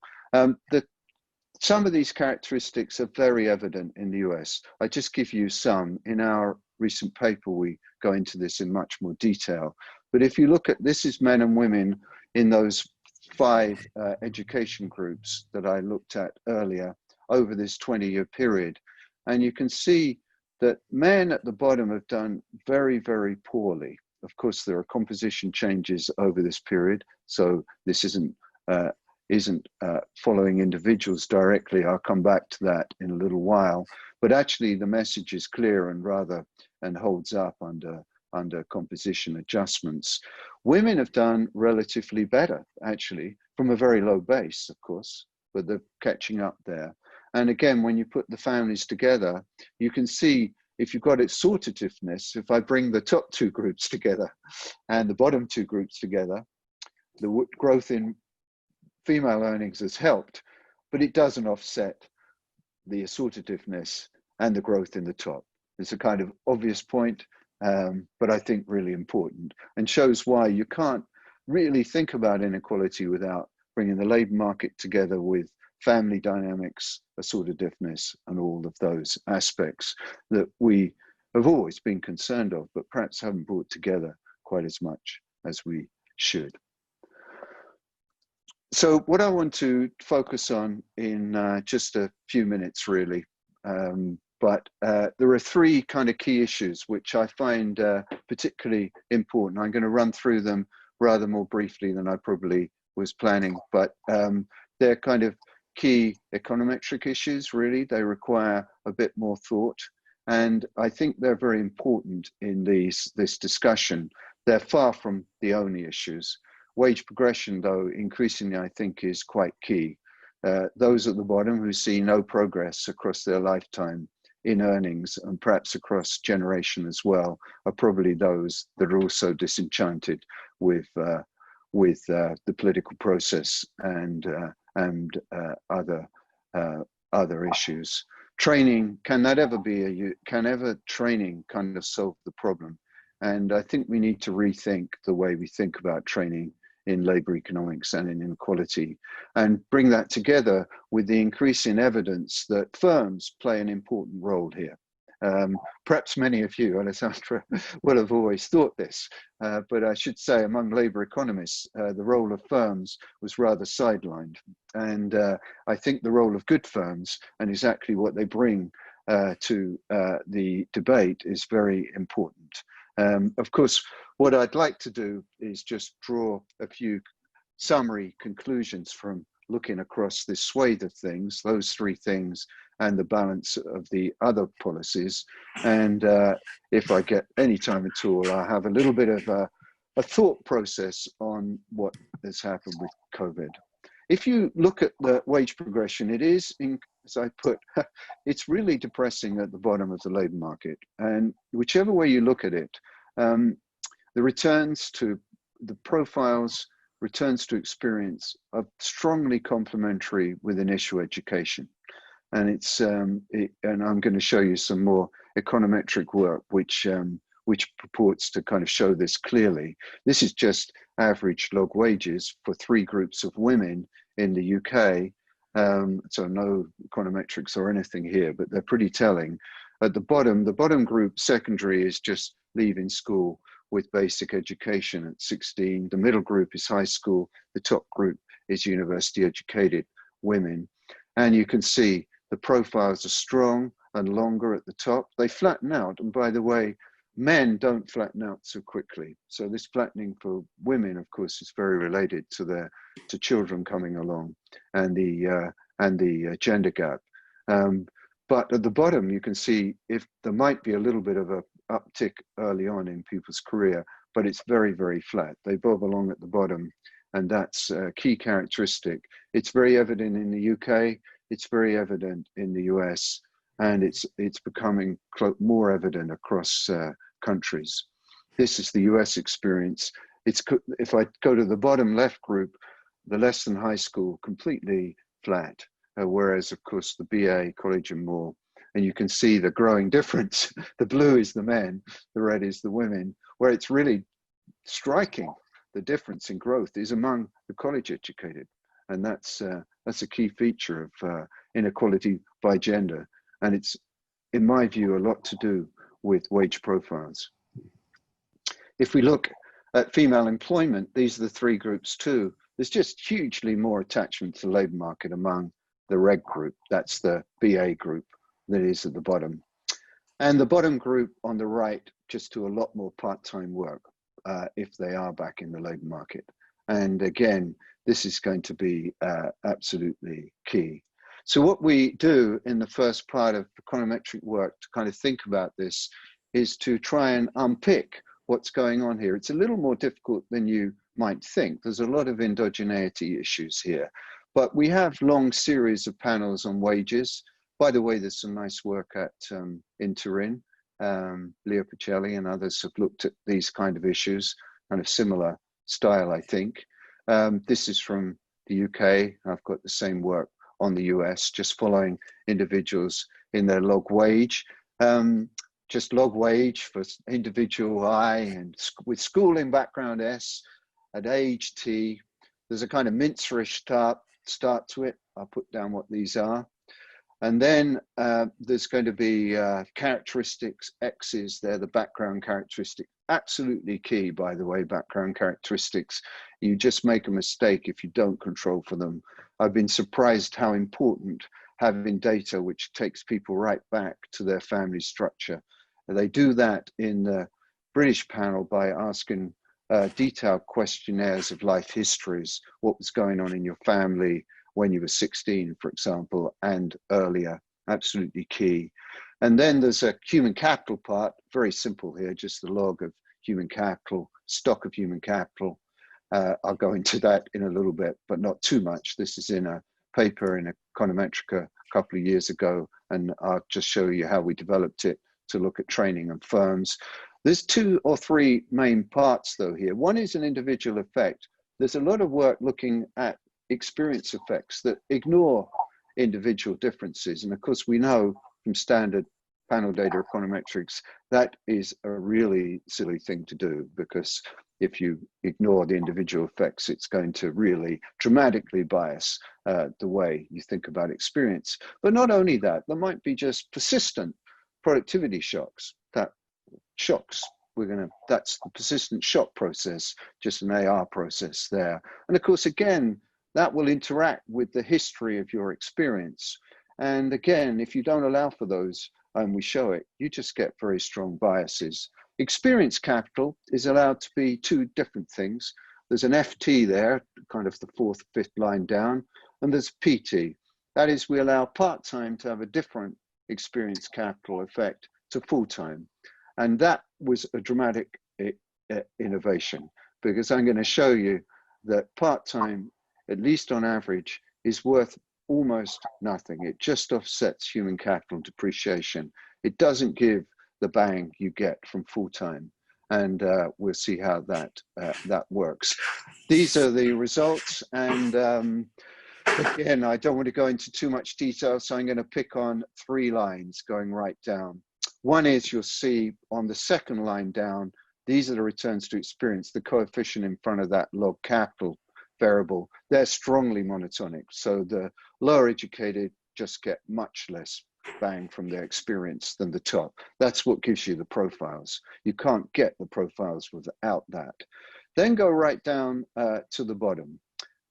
some of these characteristics are very evident in the US. I just give you some. In our recent paper, we go into this in much more detail. But if you look at, this is men and women in those 5 education groups that I looked at earlier over this 20-year period. And you can see that men at the bottom have done very, very poorly. Of course, there are composition changes over this period, so this isn't following individuals directly. I'll come back to that in a little while. But actually, the message is clear and holds up under composition adjustments. Women have done relatively better, actually, from a very low base, of course, but they're catching up there. And again, when you put the families together, you can see if you've got its sortativeness, if I bring the top 2 groups together and the bottom 2 groups together, the growth in female earnings has helped, but it doesn't offset the assortativeness and the growth in the top. It's a kind of obvious point, but I think really important, and shows why you can't really think about inequality without bringing the labor market together with family dynamics, assortativeness, and all of those aspects that we have always been concerned of, but perhaps haven't brought together quite as much as we should. So what I want to focus on in just a few minutes, really, but there are 3 kind of key issues which I find particularly important. I'm going to run through them rather more briefly than I probably was planning, but they're kind of key econometric issues, really. They require a bit more thought, and I think they're very important in this discussion. They're far from the only issues. Wage progression, though, increasingly, I think, is quite key. Those at the bottom who see no progress across their lifetime in earnings, and perhaps across generation as well, are probably those that are also disenchanted with the political process and other issues. Training, can ever training kind of solve the problem? And I think we need to rethink the way we think about training in labor economics and in inequality, and bring that together with the increasing evidence that firms play an important role here. Perhaps many of you, Alessandro, will have always thought this, but I should say among labor economists, the role of firms was rather sidelined. And I think the role of good firms and exactly what they bring to the debate is very important. Of course, what I'd like to do is just draw a few summary conclusions from looking across this swathe of things, those 3 things, and the balance of the other policies. And if I get any time at all, I'll have a little bit of a thought process on what has happened with COVID. If you look at the wage progression, it is, as I put, it's really depressing at the bottom of the labor market. And whichever way you look at it, the returns to the profiles, returns to experience are strongly complementary with initial education. And it's and I'm going to show you some more econometric work which purports to kind of show this clearly. This is just average log wages for 3 groups of women in the UK. So no econometrics or anything here, but they're pretty telling. At the bottom group, secondary, is just leaving school with basic education at 16. The middle group is high school. The top group is university educated women. And you can see the profiles are strong and longer at the top. They flatten out. And by the way, Men don't flatten out so quickly. So this flattening for women, of course, is very related to children coming along and the gender gap. But at the bottom, you can see if there might be a little bit of a uptick early on in people's career, but it's very, very flat. They bob along at the bottom, and that's a key characteristic. It's very evident in the UK, it's very evident in the US, and it's becoming more evident across countries. This is the US experience. If I go to the bottom left group, the less than high school, completely flat, whereas of course the BA, Collegio more, and you can see the growing difference. The blue is the men, the red is the women, where it's really striking. The difference in growth is among the college educated, and that's a key feature of inequality by gender. And it's, in my view, a lot to do with wage profiles. If we look at female employment, these are the three groups too. There's just hugely more attachment to the labour market among the red group. That's the BA group that is at the bottom. And the bottom group on the right just do a lot more part-time work if they are back in the labour market. And again, this is going to be absolutely key. So what we do in the first part of the chronometric work to kind of think about this is to try and unpick what's going on here. It's a little more difficult than you might think. There's a lot of endogeneity issues here, but we have long series of panels on wages. By the way, there's some nice work at in Turin. Leo Pacelli and others have looked at these kind of issues, kind of similar style, I think. This is from the UK. I've got the same work on the US, just following individuals in their log wage. Just log wage for individual I, and with schooling background S, at age T. There's a kind of mince-ish start to it. I'll put down what these are. And then there's going to be characteristics, X's, they're the background characteristic. Absolutely key, by the way, background characteristics. You just make a mistake if you don't control for them. I've been surprised how important having data which takes people right back to their family structure. And they do that in the British panel by asking detailed questionnaires of life histories, what was going on in your family when you were 16, for example, and earlier, absolutely key. And then there's a human capital part, very simple here, just the log of human capital, stock of human capital. I'll go into that in a little bit, but not too much. This is in a paper in Econometrica a couple of years ago, and I'll just show you how we developed it to look at training and firms. There's 2 or 3 main parts though here. One is an individual effect. There's a lot of work looking at experience effects that ignore individual differences. And of course, we know from standard panel data econometrics, that is a really silly thing to do, because if you ignore the individual effects, it's going to really dramatically bias the way you think about experience. But not only that, there might be just persistent productivity shocks. That's the persistent shock process, just an AR process there. And of course, again, that will interact with the history of your experience. And again, if you don't allow for those, and we show it, you just get very strong biases. Experience capital is allowed to be 2 different things. There's an FT there, kind of the 4th, 5th line down, and there's PT. That is, we allow part-time to have a different experience capital effect to full-time. And that was a dramatic innovation, because I'm going to show you that part-time, at least on average, is worth almost nothing. It just offsets human capital depreciation. It doesn't give the bang you get from full-time. And we'll see how that works. These are the results. And again, I don't want to go into too much detail, so I'm going to pick on 3 lines going right down. One is, you'll see on the 2nd line down, these are the returns to experience, the coefficient in front of that log capital variable. They're strongly monotonic. So the lower educated just get much less bang from their experience than the top. That's what gives you the profiles. You can't get the profiles without that. Then go right down to the bottom.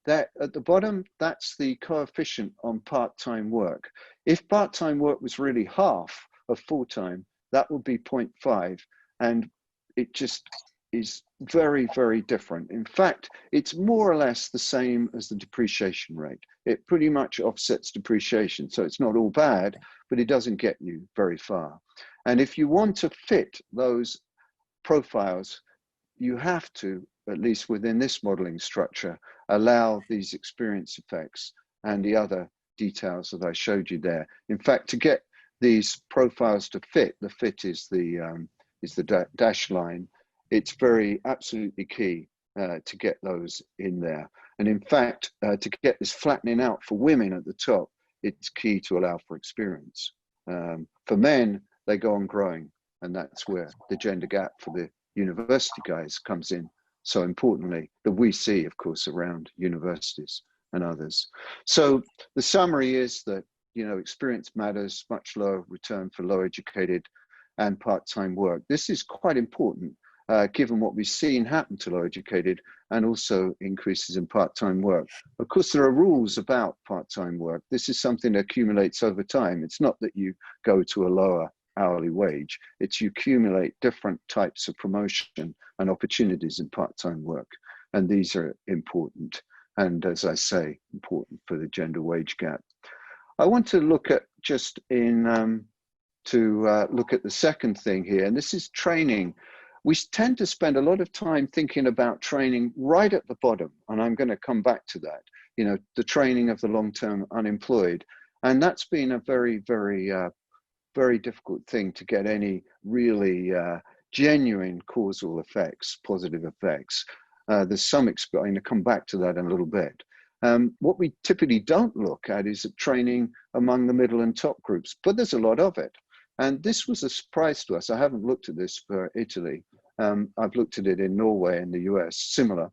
That at the bottom, that's the coefficient on part-time work. If part-time work was really half of full-time, that would be 0.5. And it just is very, very different. In fact, it's more or less the same as the depreciation rate. It pretty much offsets depreciation. So it's not all bad, but it doesn't get you very far. And if you want to fit those profiles, you have to, at least within this modeling structure, allow these experience effects and the other details that I showed you there. In fact, to get these profiles to fit, the fit is the dash line. It's absolutely key to get those in there. And in fact, to get this flattening out for women at the top, it's key to allow for experience. For men, they go on growing, and that's where the gender gap for the university guys comes in so importantly, that we see, of course, around universities and others. So the summary is that, you know, experience matters, much lower return for low educated and part-time work. This is quite important given what we've seen happen to low educated and also increases in part-time work. Of course, there are rules about part-time work. This is something that accumulates over time. It's not that you go to a lower hourly wage, it's you accumulate different types of promotion and opportunities in part-time work. And these are important. And as I say, important for the gender wage gap. I want to look at just in, look at the second thing here, and this is training. We tend to spend a lot of time thinking about training right at the bottom, and I'm going to come back to that, you know, the training of the long-term unemployed. And that's been a very, very, very difficult thing to get any really genuine causal effects, positive effects. There's some, I'm going to come back to that in a little bit. What we typically don't look at is training among the middle and top groups, but there's a lot of it. And this was a surprise to us. I haven't looked at this for Italy. I've looked at it in Norway and the US, similar.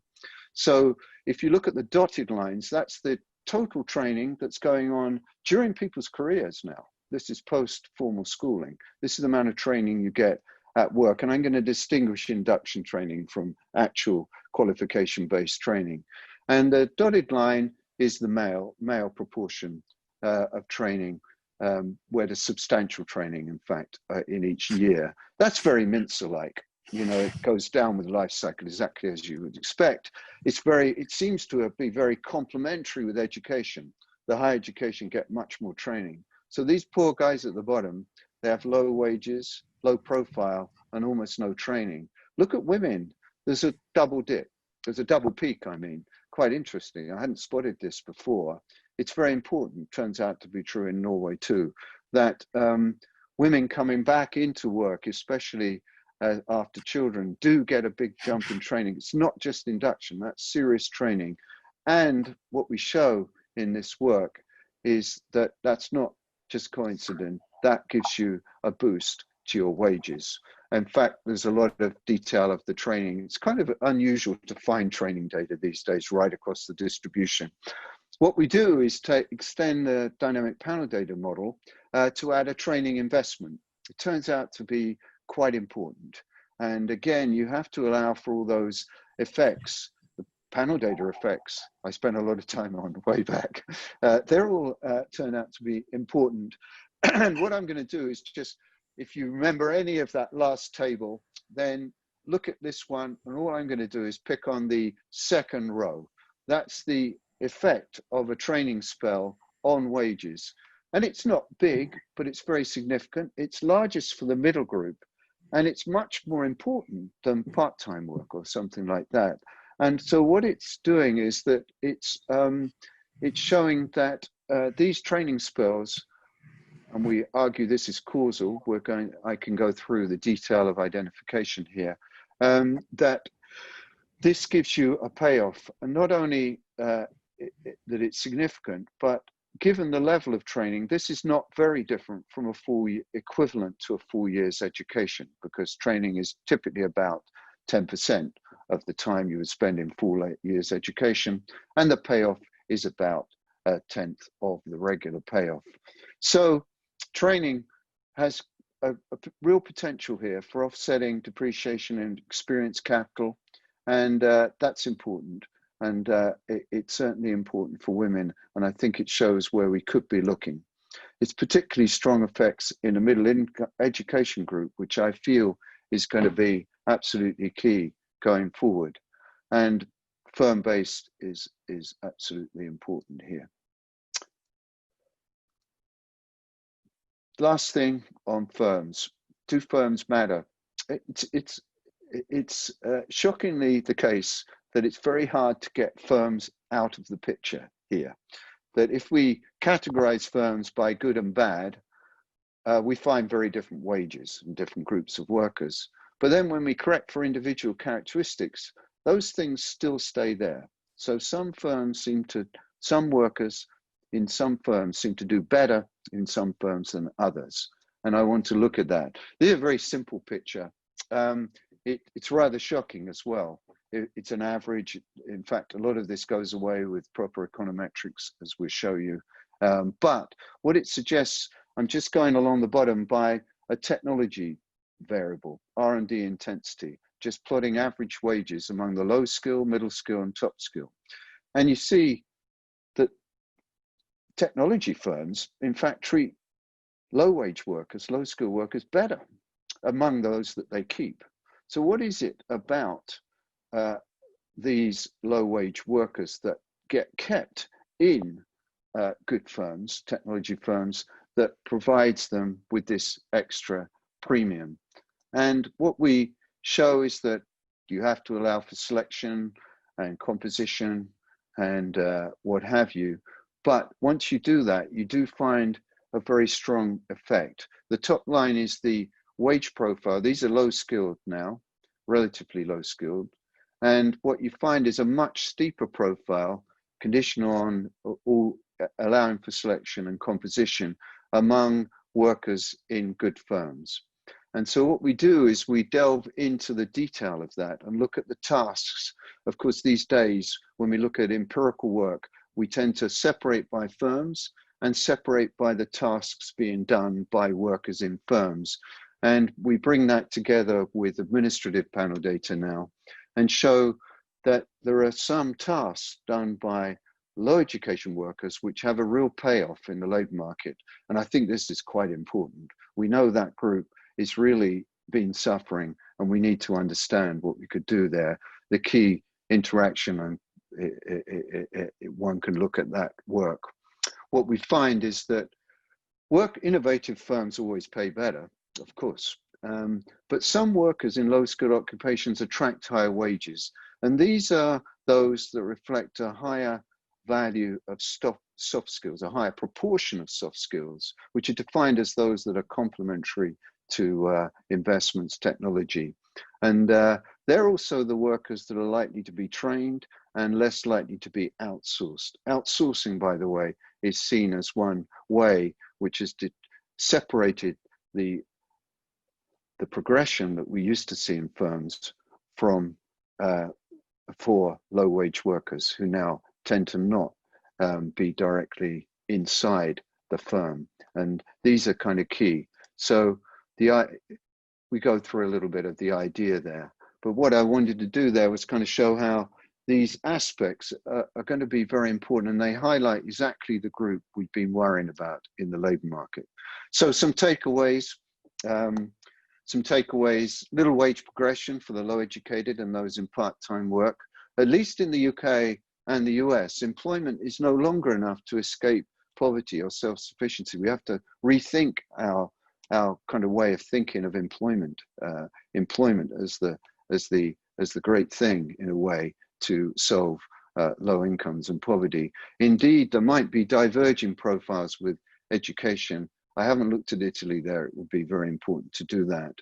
So if you look at the dotted lines, that's the total training that's going on during people's careers now. This is post-formal schooling. This is the amount of training you get at work. And I'm going to distinguish induction training from actual qualification-based training. And the dotted line is the male proportion of training, where there's substantial training, in fact, in each year. That's very Mincer-like. You know, it goes down with the life cycle exactly as you would expect. It seems to be very complementary with education. The higher education get much more training. So these poor guys at the bottom, they have low wages, low profile, and almost no training. Look at women. There's a double dip. There's a double peak, I mean. Quite interesting. I hadn't spotted this before. It's very important, turns out to be true in Norway too, that women coming back into work, especially after children, do get a big jump in training. It's not just induction, that's serious training. And what we show in this work is that that's not just coincident. That gives you a boost to your wages. In fact, there's a lot of detail of the training. It's kind of unusual to find training data these days right across the distribution. What we do is to extend the dynamic panel data model to add a training investment. It turns out to be quite important. And again, you have to allow for all those effects, the panel data effects I spent a lot of time on way back. They're all turn out to be important. And what I'm going to do is just, if you remember any of that last table, then look at this one. And all I'm going to do is pick on the second row. That's the effect of a training spell on wages. And it's not big, but it's very significant. It's largest for the middle group. And it's much more important than part-time work or something like that. And so what it's doing is that it's showing that these training spells, and we argue this is causal, I can go through the detail of identification here, that this gives you a payoff. And not only that it's significant, but given the level of training, this is not very different from a full equivalent to a full year's education, because training is typically about 10% of the time you would spend in full year's education, and the payoff is about a tenth of the regular payoff. So training has a real potential here for offsetting depreciation and experience capital, and that's important. And it's certainly important for women, and I think it shows where we could be looking. It's particularly strong effects in a middle education group, which I feel is going to be absolutely key going forward. And firm-based is absolutely important here. Last thing on firms. Do firms matter? It's shockingly the case that it's very hard to get firms out of the picture here. That if we categorize firms by good and bad, we find very different wages and different groups of workers. But then when we correct for individual characteristics, those things still stay there. So some workers in some firms seem to do better in some firms than others. And I want to look at that. This is a very simple picture. It's rather shocking as well. It's an average. In fact, a lot of this goes away with proper econometrics, as we'll show you. But what it suggests, I'm just going along the bottom by a technology variable, R&D intensity, just plotting average wages among the low skill, middle skill, and top skill. And you see that technology firms, in fact, treat low wage workers, low skill workers better among those that they keep. So what is it about these low wage workers that get kept in good firms, technology firms, that provides them with this extra premium? And what we show is that you have to allow for selection and composition and what have you. But once you do that, you do find a very strong effect. The top line is the wage profile. These are low skilled now, relatively low skilled. And what you find is a much steeper profile, conditional on all, allowing for selection and composition among workers in good firms. And so what we do is we delve into the detail of that and look at the tasks. Of course, these days, when we look at empirical work, we tend to separate by firms and separate by the tasks being done by workers in firms. And we bring that together with administrative panel data now and show that there are some tasks done by low education workers which have a real payoff in the labor market. And I think this is quite important. We know that group is really been suffering, and we need to understand what we could do there. The key interaction, and one can look at that work. What we find is that innovative firms always pay better, of course, but some workers in low skilled occupations attract higher wages. And these are those that reflect a higher value of soft skills, a higher proportion of soft skills, which are defined as those that are complementary to investments, technology. And they're also the workers that are likely to be trained and less likely to be outsourced. Outsourcing, by the way, is seen as one way which has separated the progression that we used to see in firms from for low wage workers who now tend to not be directly inside the firm. And these are kind of key. So we go through a little bit of the idea there, but what I wanted to do there was kind of show how these aspects are going to be very important, and they highlight exactly the group we've been worrying about in the labor market. So some takeaways, little wage progression for the low educated and those in part-time work. At least in the UK and the US, employment is no longer enough to escape poverty or self-sufficiency. We have to rethink our kind of way of thinking of employment, employment as the great thing in a way to solve low incomes and poverty. Indeed, there might be diverging profiles with education. I haven't looked at Italy there. It would be very important to do that.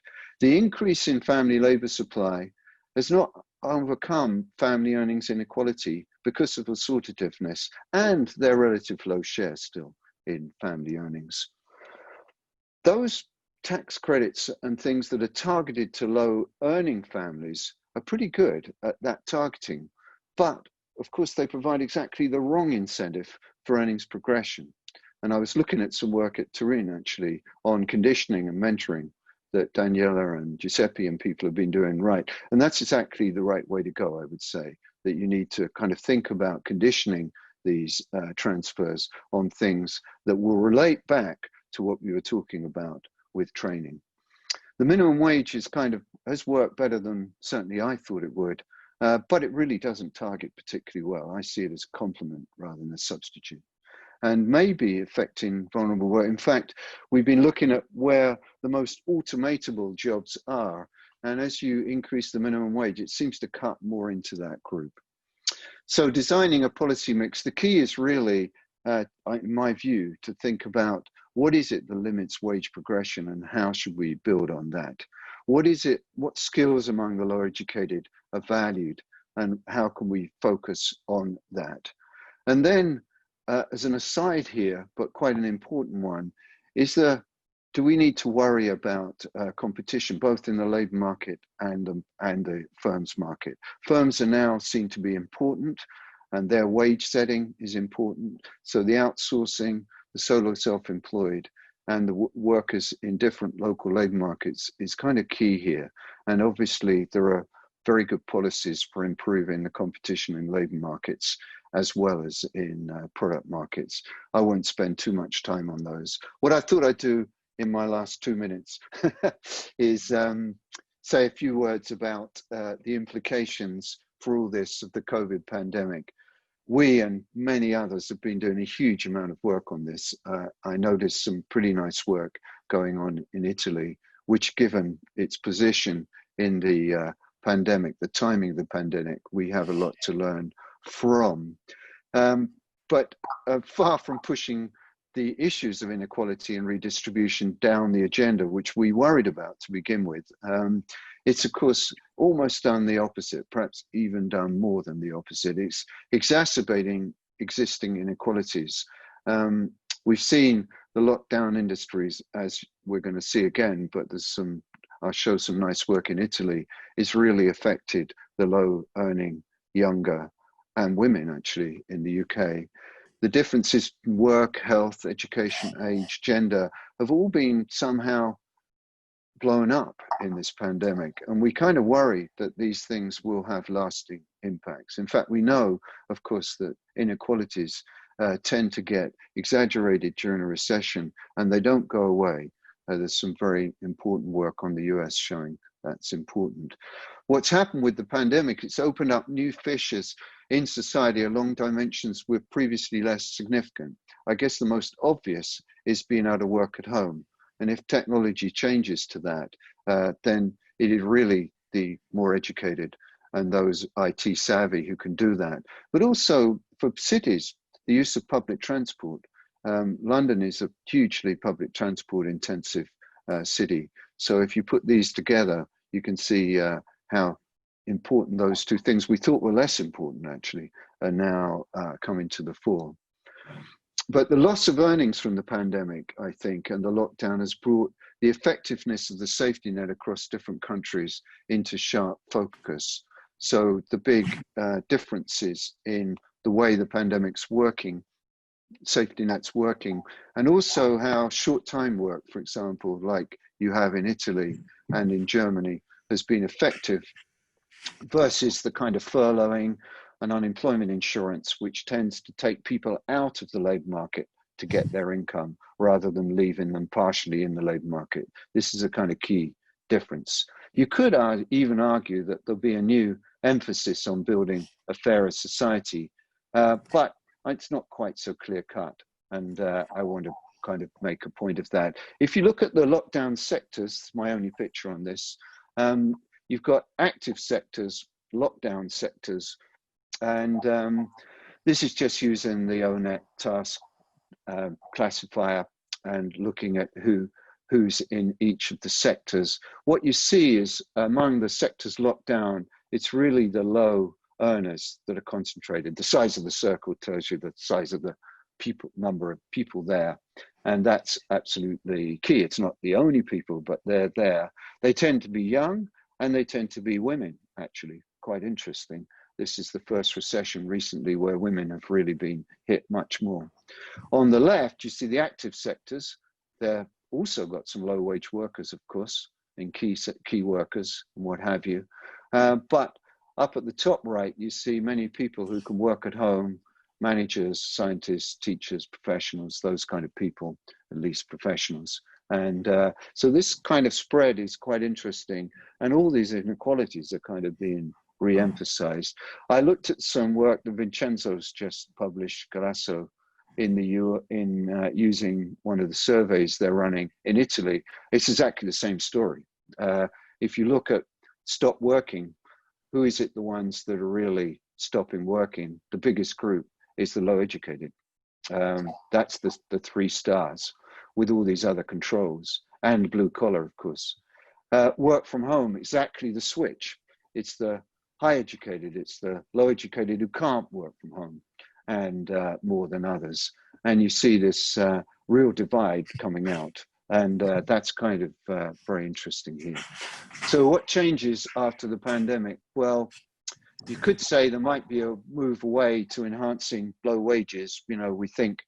The increase in family labor supply has not overcome family earnings inequality because of assortativeness and their relative low share still in family earnings. Those tax credits and things that are targeted to low earning families are pretty good at that targeting, but of course they provide exactly the wrong incentive for earnings progression. And I was looking at some work at Turin actually on conditioning and mentoring that Daniela and Giuseppe and people have been doing right. And that's exactly the right way to go, I would say, that you need to kind of think about conditioning these transfers on things that will relate back to what we were talking about with training. The minimum wage has worked better than certainly I thought it would, but it really doesn't target particularly well. I see it as a complement rather than a substitute, and maybe affecting vulnerable work. In fact, we've been looking at where the most automatable jobs are, and as you increase the minimum wage, it seems to cut more into that group. So designing a policy mix, the key is really, in my view, to think about what is it that limits wage progression and how should we build on that? What skills among the lower educated are valued and how can we focus on that? And then as an aside here, but quite an important one, do we need to worry about competition, both in the labor market and the firms market? Firms are now seen to be important and their wage setting is important. So the outsourcing, the solo self-employed and the workers in different local labor markets is kind of key here. And obviously there are very good policies for improving the competition in labor markets as well as in product markets. I won't spend too much time on those. What I thought I'd do in my last 2 minutes is say a few words about the implications for all this of the COVID pandemic. We and many others have been doing a huge amount of work on this. I noticed some pretty nice work going on in Italy, which given its position in the pandemic, the timing of the pandemic, we have a lot to learn from. But far from pushing the issues of inequality and redistribution down the agenda, which we worried about to begin with, it's of course almost done the opposite, perhaps even done more than the opposite. It's exacerbating existing inequalities. We've seen the lockdown industries, as we're going to see again, but I'll show some nice work in Italy, it's really affected the low earning younger and women actually in the UK. The differences in work, health, education, age, gender have all been somehow blown up in this pandemic. And we kind of worry that these things will have lasting impacts. In fact, we know, of course, that inequalities tend to get exaggerated during a recession and they don't go away. There's some very important work on the US showing that's important. What's happened with the pandemic, it's opened up new fissures in society along dimensions were previously less significant. I guess the most obvious is being able to work at home. And if technology changes to that, then it is really the more educated and those IT savvy who can do that. But also for cities, the use of public transport. London is a hugely public transport intensive city. So if you put these together, you can see how important those two things we thought were less important actually are now coming to the fore. But the loss of earnings from the pandemic, I think, and the lockdown has brought the effectiveness of the safety net across different countries into sharp focus. So the big differences in the way the pandemic's working, safety net's working, and also how short time work, for example, like you have in Italy and in Germany, has been effective versus the kind of furloughing and unemployment insurance, which tends to take people out of the labor market to get their income rather than leaving them partially in the labor market. This is a kind of key difference. You could even argue that there'll be a new emphasis on building a fairer society, but it's not quite so clear cut. And I want to kind of make a point of that. If you look at the lockdown sectors, my only picture on this, you've got active sectors, lockdown sectors, and this is just using the ONET task classifier and looking at who's in each of the sectors. What you see is among the sectors locked down, it's really the low earners that are concentrated. The size of the circle tells you the size of the number of people there, and that's absolutely key. It's not the only people, but they're there. They tend to be young and they tend to be women, actually, quite interesting. This is the first recession recently where women have really been hit much more. On the left, you see the active sectors. They've also got some low wage workers, of course, and key workers and what have you. But up at the top right, you see many people who can work at home, managers, scientists, teachers, professionals, those kind of people, at least professionals. And so this kind of spread is quite interesting. And all these inequalities are kind of being re-emphasized. I looked at some work that Vincenzo's just published, Grasso, using one of the surveys they're running in Italy. It's exactly the same story. If you look at stop working, who is it the ones that are really stopping working? The biggest group is the low educated. That's the 3 stars with all these other controls, and blue collar, of course. Work from home, exactly the switch. It's the high educated, it's the low educated who can't work from home, and more than others. And you see this real divide coming out, and that's kind of very interesting here. So what changes after the pandemic? Well, you could say there might be a move away to enhancing low wages. You know, we think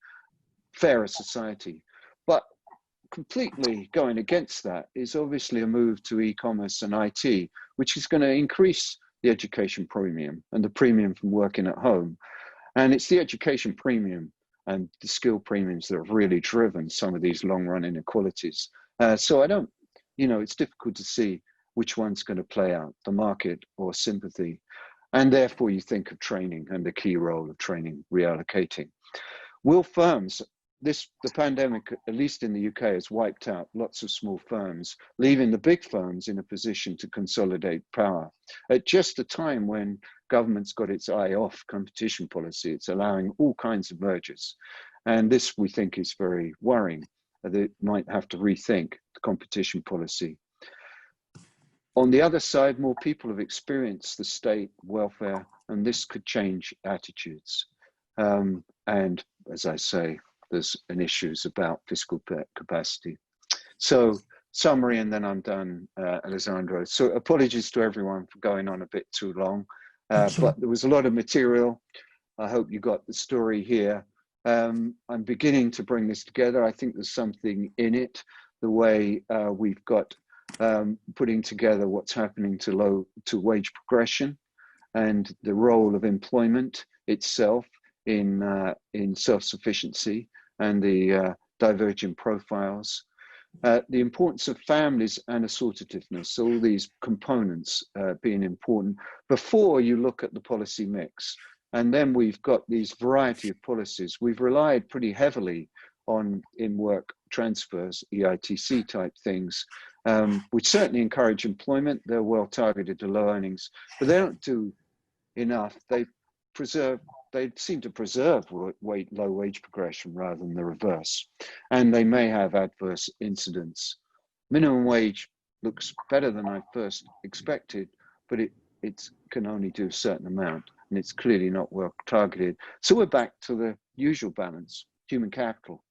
fairer society, but completely going against that is obviously a move to e-commerce and IT, which is going to increase the education premium and the premium from working at home. And it's the education premium and the skill premiums that have really driven some of these long-run inequalities. So I don't, you know, it's difficult to see which one's going to play out, the market or sympathy. And therefore you think of training and the key role of training reallocating. Will firms, the pandemic, at least in the UK, has wiped out lots of small firms, leaving the big firms in a position to consolidate power. At just a time when government's got its eye off competition policy, it's allowing all kinds of mergers. And this, we think, is very worrying. They might have to rethink the competition policy. On the other side, more people have experienced the state welfare, and this could change attitudes. And as I say, there's an issues about fiscal capacity. So summary, and then I'm done, Alessandro. So apologies to everyone for going on a bit too long, but there was a lot of material. I hope you got the story here. I'm beginning to bring this together. I think there's something in it, the way we've got putting together what's happening to wage progression and the role of employment itself in self-sufficiency and the divergent profiles, the importance of families and assortativeness, all these components being important before you look at the policy mix. And then we've got these variety of policies. We've relied pretty heavily on in-work transfers, EITC type things, which certainly encourage employment. They're well targeted to low earnings, but they don't do enough. They seem to preserve low wage progression rather than the reverse. And they may have adverse incidents. Minimum wage looks better than I first expected, but it can only do a certain amount, and it's clearly not well targeted. So we're back to the usual balance, human capital.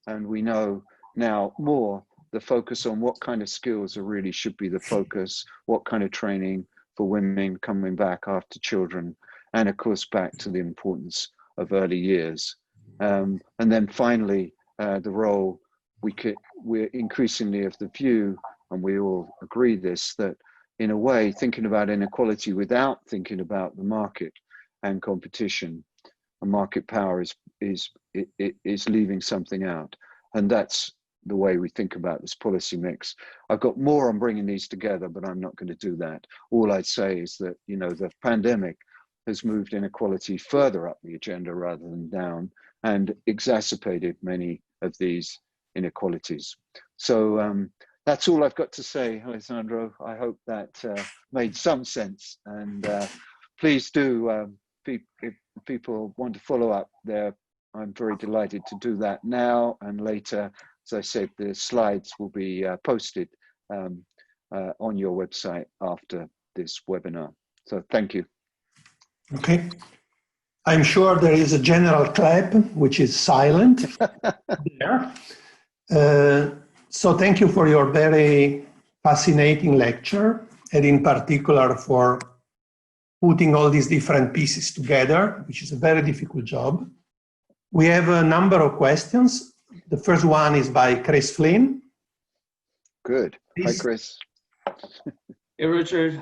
And we know now more the focus on what kind of skills really should be the focus, what kind of training for women coming back after children, and of course back to the importance of early years. And then finally, the role, we're increasingly of the view, and we all agree this, that in a way, thinking about inequality without thinking about the market and competition and market power is leaving something out. And that's the way we think about this policy mix. I've got more on bringing these together, but I'm not going to do that. All I'd say is that, you know, the pandemic has moved inequality further up the agenda rather than down, and exacerbated many of these inequalities. So that's all I've got to say, Alessandro. I hope that made some sense. And please do, if people want to follow up there, I'm very delighted to do that now and later. As I said, the slides will be posted on your website after this webinar. So thank you. Okay. I'm sure there is a general clap, which is silent there. So thank you for your very fascinating lecture, and in particular for putting all these different pieces together, which is a very difficult job. We have a number of questions. The first one is by Chris Flynn. Good. Hi, Chris. Hey, Richard.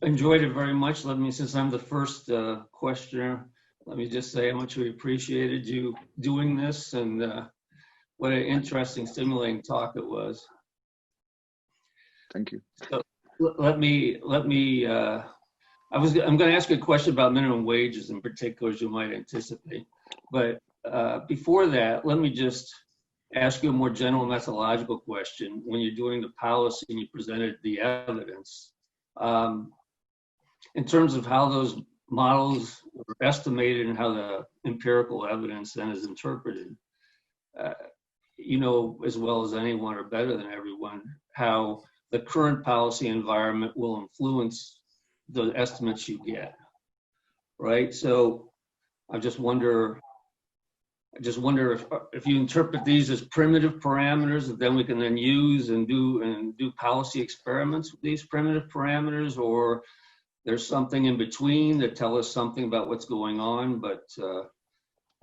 Enjoyed it very much. Since I'm the first questioner, let me just say how much we appreciated you doing this, and What an interesting, stimulating talk it was. Thank you. So I'm going to ask you a question about minimum wages in particular, as you might anticipate. But before that, let me just ask you a more general methodological question. When you're doing the policy and you presented the evidence, in terms of how those models were estimated and how the empirical evidence then is interpreted, you know as well as anyone or better than everyone how the current policy environment will influence the estimates you get, right? So I just wonder if you interpret these as primitive parameters that then we can then use and do policy experiments with these primitive parameters, or there's something in between that tell us something about what's going on, but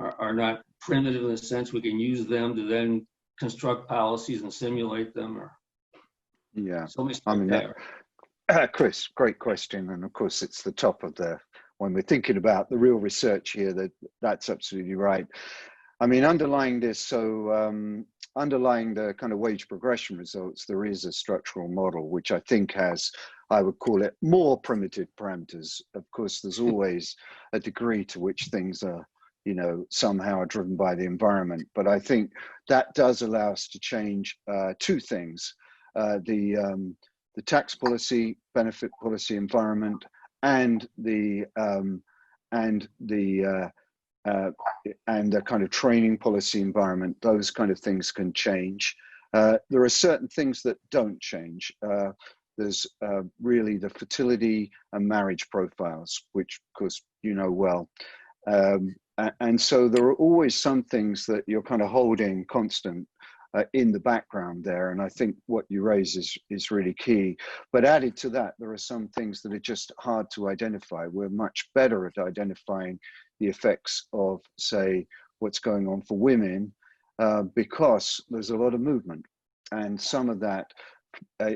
are not primitive in the sense we can use them to then construct policies and simulate them, or yeah. So I mean, Chris, great question, and of course it's the top of the when we're thinking about the real research here. That's absolutely right. I mean, underlying this, so underlying the kind of wage progression results, there is a structural model which I think has, I would call it, more primitive parameters. Of course, there's always a degree to which things are, you know, somehow are driven by the environment. But I think that does allow us to change two things: the tax policy, benefit policy environment, and the kind of training policy environment. Those kind of things can change. There are certain things that don't change. There's really the fertility and marriage profiles, which of course you know well. And so there are always some things that you're kind of holding constant in the background there. And I think what you raise is really key. But added to that, there are some things that are just hard to identify. We're much better at identifying the effects of, say, what's going on for women because there's a lot of movement. And some of that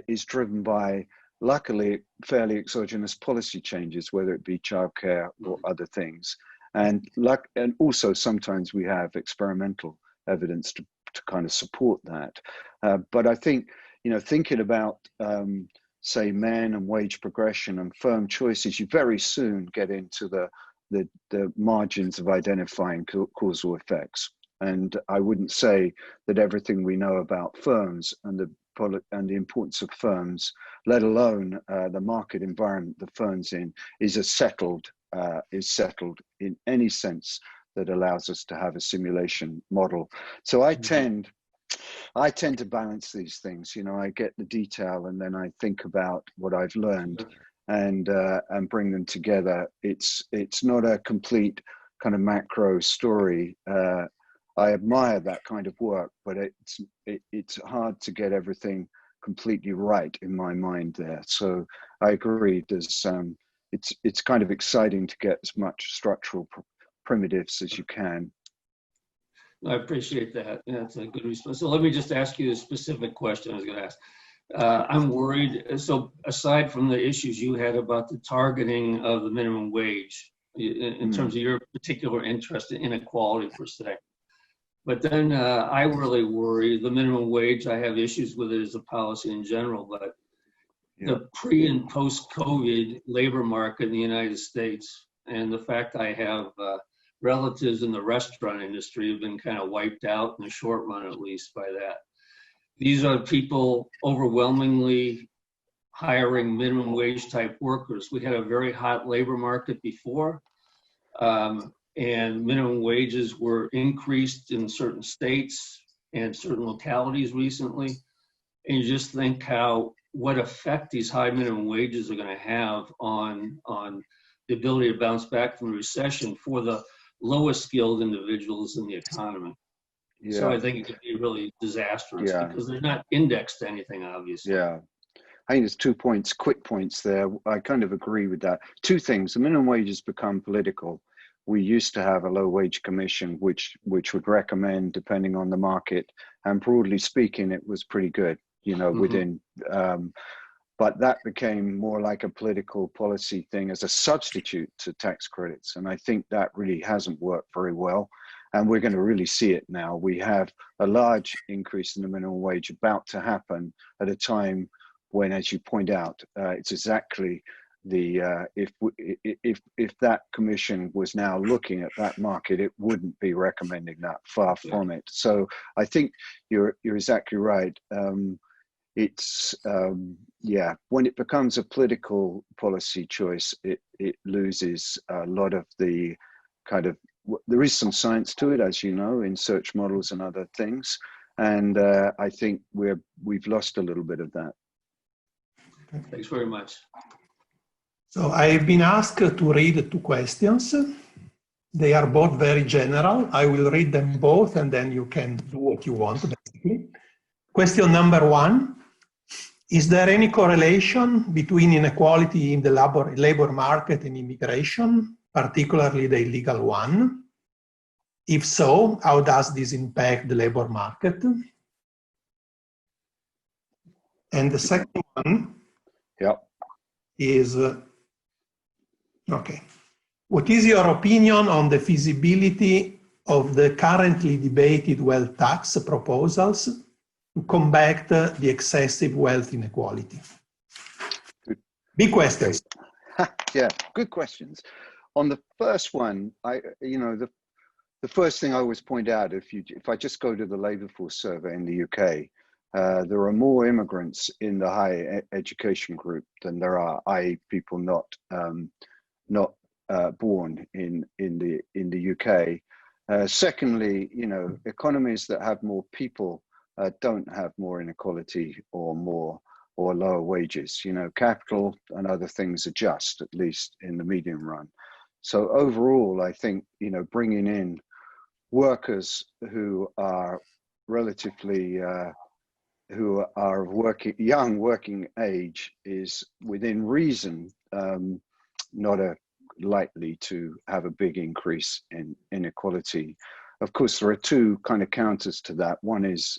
is driven by, luckily, fairly exogenous policy changes, whether it be childcare or other things. And also sometimes we have experimental evidence to kind of support that. But I think, you know, thinking about, say, men and wage progression and firm choices, you very soon get into the margins of identifying causal effects. And I wouldn't say that everything we know about firms and the importance of firms, let alone the market environment the firms in, is settled in any sense that allows us to have a simulation model. So I tend to balance these things. You know, I get the detail and then I think about what I've learned and bring them together. It's not a complete kind of macro story. I admire that kind of work, but it's hard to get everything completely right in my mind there. So I agree. There's it's kind of exciting to get as much structural primitives as you can. I appreciate that. That's a good response. So let me just ask you a specific question I was going to ask. I'm worried. So aside from the issues you had about the targeting of the minimum wage, in terms of your particular interest in inequality per se, but then I really worry the minimum wage. I have issues with it as a policy in general, but the pre and post-COVID labor market in the United States, and the fact I have relatives in the restaurant industry have been kind of wiped out in the short run, at least, by that. These are people overwhelmingly hiring minimum wage type workers. We had a very hot labor market before, and minimum wages were increased in certain states and certain localities recently. And you just think what effect these high minimum wages are going to have on the ability to bounce back from the recession for the lowest skilled individuals in the economy. Yeah. So I think it could be really disastrous because they're not indexed to anything, obviously. Yeah. I think there's 2 points, quick points there. I kind of agree with that. Two things: the minimum wage has become political. We used to have a low wage commission, which would recommend, depending on the market, and broadly speaking, it was pretty good, you know, within, but that became more like a political policy thing as a substitute to tax credits. And I think that really hasn't worked very well. And we're going to really see it now. We have a large increase in the minimum wage about to happen at a time when, as you point out, it's exactly the if that commission was now looking at that market, it wouldn't be recommending that, far from it. So I think you're exactly right. It's yeah, when it becomes a political policy choice, it loses a lot of the kind of, there is some science to it, as you know, in search models and other things, and I think we've lost a little bit of that. Thanks very much. So I've been asked to read two questions. They are both very general. I will read them both and then you can do what you want, basically. Question number one, is there any correlation between inequality in the labor market and immigration, particularly the illegal one? If so, how does this impact the labor market? And the second one is, okay. What is your opinion on the feasibility of the currently debated wealth tax proposals to combat the excessive wealth inequality? Big questions. Yeah, good questions. On the first one, the first thing I always point out, if I just go to the labour force survey in the UK, there are more immigrants in the higher education group than there are, i.e., people not born in the UK. Secondly, economies that have more people don't have more inequality or lower wages. Capital and other things adjust, at least in the medium run. So overall, I think bringing in workers who are relatively who are working age is within reason, not likely to have a big increase in inequality. Of course, there are two kind of counters to that. One is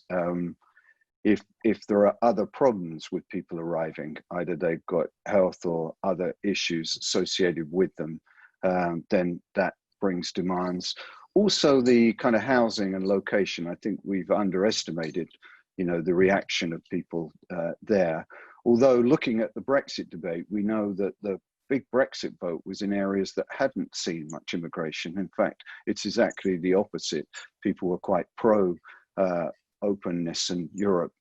if there are other problems with people arriving, either they've got health or other issues associated with them, then that brings demands. Also, the kind of housing and location, I think we've underestimated the reaction of people there. Although looking at the Brexit debate, we know that the big Brexit vote was in areas that hadn't seen much immigration. In fact, it's exactly the opposite. People were quite pro openness in Europe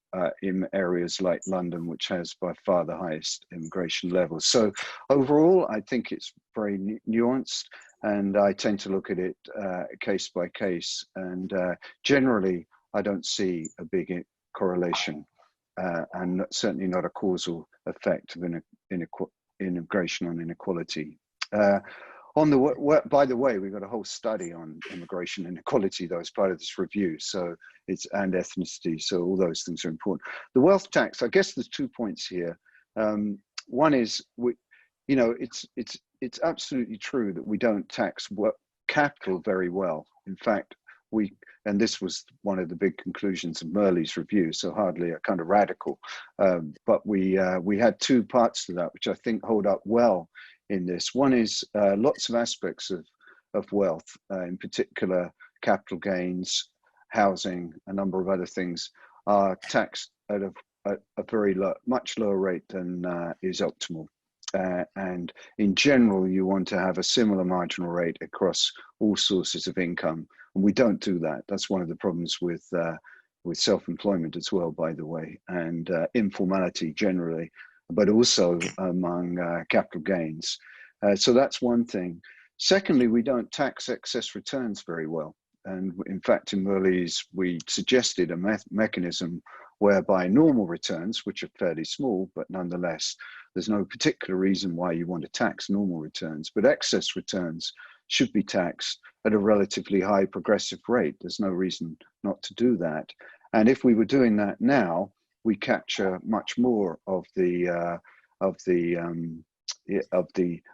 in areas like London, which has by far the highest immigration levels. So overall, I think it's very nuanced, and I tend to look at it case by case. And generally, I don't see a big correlation, and certainly not a causal effect of immigration on inequality. By the way, we've got a whole study on immigration inequality that was part of this review. So and ethnicity. So all those things are important. The wealth tax, I guess there's 2 points here. One is it's absolutely true that we don't tax capital very well. In fact, and this was one of the big conclusions of Merley's review, so hardly a kind of radical, but we had two parts to that, which I think hold up well in this. One is lots of aspects of wealth, in particular capital gains, housing, a number of other things are taxed at a very much lower rate than is optimal. And in general, you want to have a similar marginal rate across all sources of income. And we don't do that. That's one of the problems with self-employment as well, by the way, and informality generally, but also among capital gains. So that's one thing. Secondly, we don't tax excess returns very well. And in fact, in Merley's, we suggested a mechanism whereby normal returns, which are fairly small, but nonetheless, there's no particular reason why you want to tax normal returns, but excess returns should be taxed at a relatively high progressive rate. There's no reason not to do that. And if we were doing that now, we capture much more of the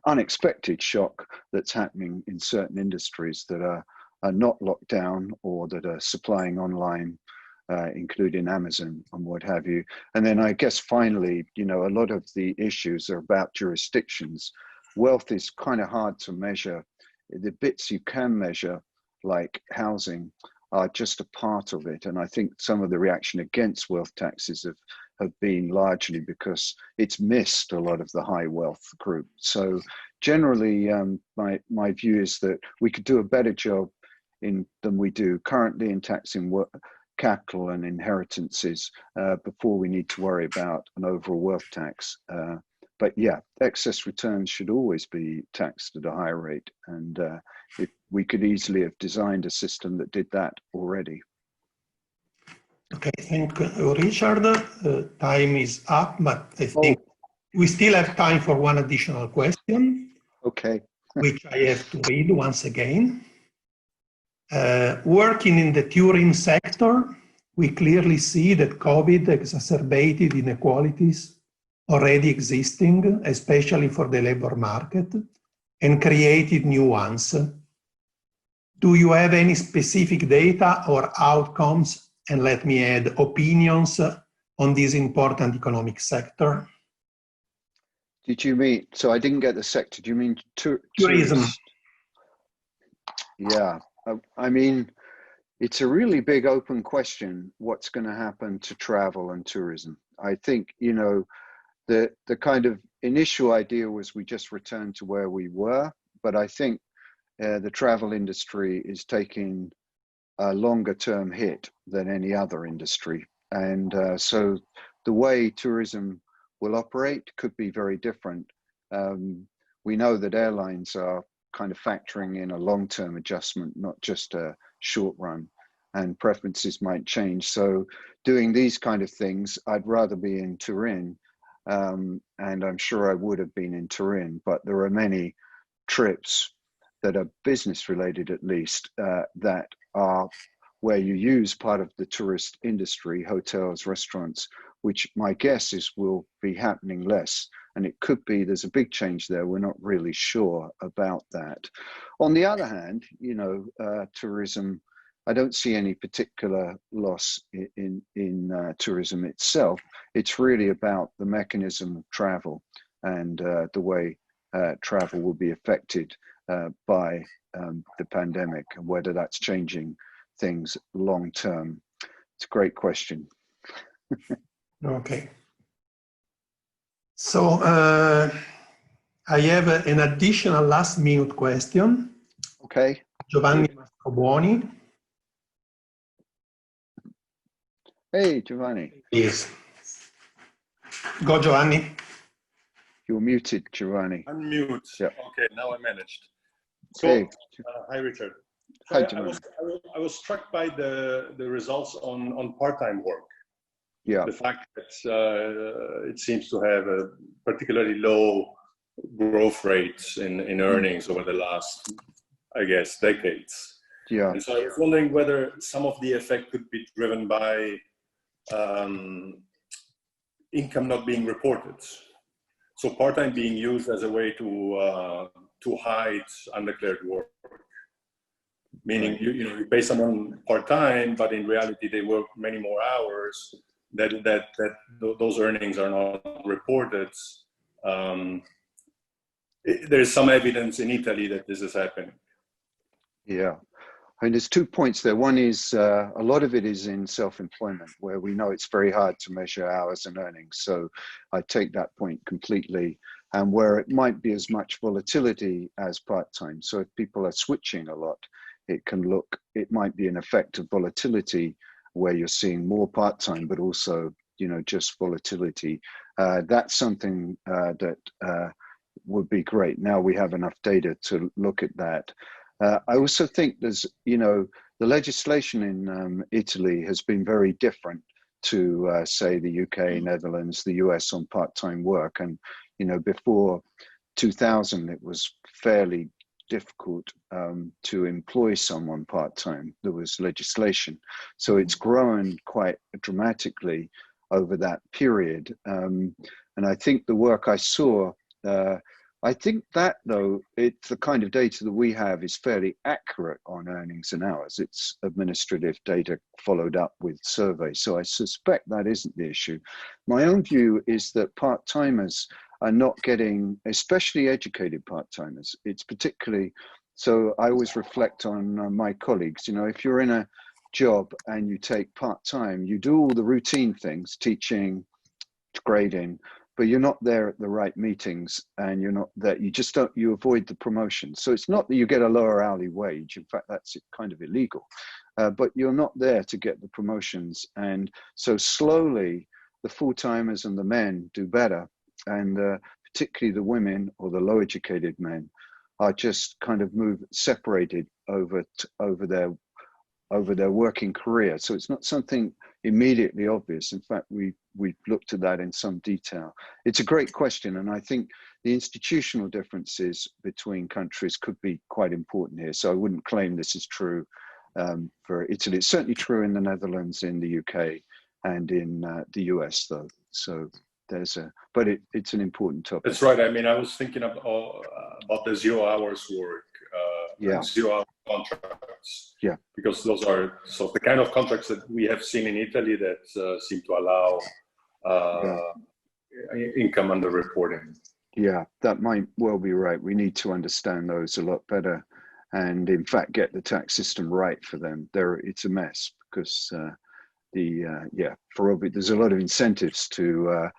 unexpected shock that's happening in certain industries that are not locked down or that are supplying online, including Amazon and what have you. And then I guess finally, a lot of the issues are about jurisdictions. Wealth is kind of hard to measure. The bits you can measure, like housing are just a part of it. And I think some of the reaction against wealth taxes have been largely because it's missed a lot of the high wealth group. So generally, my view is that we could do a better job than we do currently in taxing capital and inheritances before we need to worry about an overall wealth tax. But yeah, excess returns should always be taxed at a higher rate. And if we could easily have designed a system that did that already. Okay, thank you, Richard. Time is up, but I think we still have time for one additional question. Okay. Which I have to read once again. Working in the Turin sector, we clearly see that COVID exacerbated inequalities already existing, especially for the labor market, and created new ones. Do you have any specific data or outcomes, and let me add, opinions on this important economic sector? Did you mean, so I didn't get the sector, do you mean tourism? Yeah, I mean, it's a really big open question, what's going to happen to travel and tourism. I think, you know, the kind of initial idea was we just return to where we were, but I think the travel industry is taking a longer term hit than any other industry. And so the way tourism will operate could be very different. We know that airlines are kind of factoring in a long-term adjustment, not just a short run, and preferences might change. So doing these kind of things, I'd rather be in Turin, and I'm sure I would have been in Turin, but there are many trips that are business related, at least, that are where you use part of the tourist industry, hotels, restaurants, which my guess is will be happening less. And it could be there's a big change there. We're not really sure about that. On the other hand, you know, tourism, I don't see any particular loss in tourism itself. It's really about the mechanism of travel and the way travel will be affected by the pandemic, and whether that's changing things long term. It's a great question. Okay. So I have an additional last minute question. Okay. Giovanni Mascoboni. Hey, Giovanni. Yes. Go, Giovanni. You're muted, Giovanni. Unmute. Yeah. Okay, now I managed. So, hey. Hi, Richard. Hi, Giovanni. I was struck by the results on part-time work. Yeah. The fact that it seems to have a particularly low growth rates in earnings over the last, I guess, decades. Yeah. And so I was wondering whether some of the effect could be driven by income not being reported. So part-time being used as a way to hide undeclared work. Meaning you pay someone part-time, but in reality they work many more hours. That those earnings are not reported. There's some evidence in Italy that this is happening. Yeah, I mean, there's 2 points there. One is a lot of it is in self-employment, where we know it's very hard to measure hours and earnings. So I take that point completely. And where it might be as much volatility as part-time. So if people are switching a lot, it might be an effect of volatility, where you're seeing more part-time, but also, just volatility. That's something that would be great. Now we have enough data to look at that. I also think there's, the legislation in Italy has been very different to, say, the UK, Netherlands, the US on part-time work. And, before 2000, it was fairly difficult to employ someone part-time. There was legislation. So it's grown quite dramatically over that period. And I think the work I saw, I think that, though, it's the kind of data that we have is fairly accurate on earnings and hours. It's administrative data followed up with surveys. So I suspect that isn't the issue. My own view is that part-timers are not getting, especially educated part-timers. It's particularly So I always reflect on my colleagues. You know, if you're in a job and you take part-time, you do all the routine things, teaching, grading, but you're not there at the right meetings, and you're not there, you just don't, you avoid the promotion. So it's not that you get a lower hourly wage, in fact that's kind of illegal, but you're not there to get the promotions. And so slowly the full-timers and the men do better, and particularly the women or the low educated men are just kind of separated over their working career. So it's not something immediately obvious. In fact, we've looked at that in some detail. It's a great question, and I think the institutional differences between countries could be quite important here. So I wouldn't claim this is true for Italy. It's certainly true in the Netherlands, in the UK, and in the US, though. So there's but it's an important topic. That's right. I mean, I was thinking about the 0 hours work, yeah. 0 hour contracts. Yeah. Because those are so the kind of contracts that we have seen in Italy that seem to allow income under reporting. Yeah, that might well be right. We need to understand those a lot better, and in fact get the tax system right for them. It's a mess because there's a lot of incentives to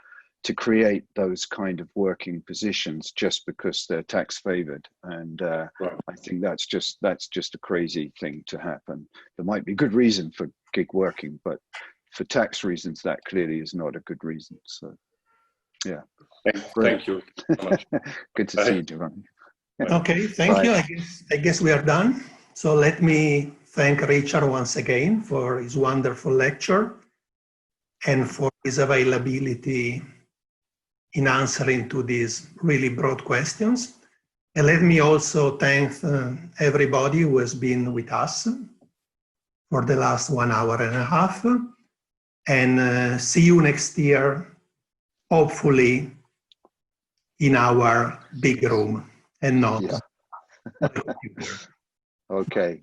create those kind of working positions just because they're tax favored, and right. I think that's just a crazy thing to happen. There might be good reason for gig working, but for tax reasons that clearly is not a good reason. So yeah, thank you so much. Good to see you, Giovanni. Okay, thank you. I guess we are done. So let me thank Richard once again for his wonderful lecture and for his availability in answering to these really broad questions. And let me also thank everybody who has been with us for the last 1 hour and a half. And see you next year, hopefully in our big room and not. Yeah. Okay.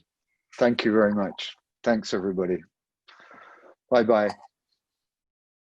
Thank you very much. Thanks, everybody. Bye-bye.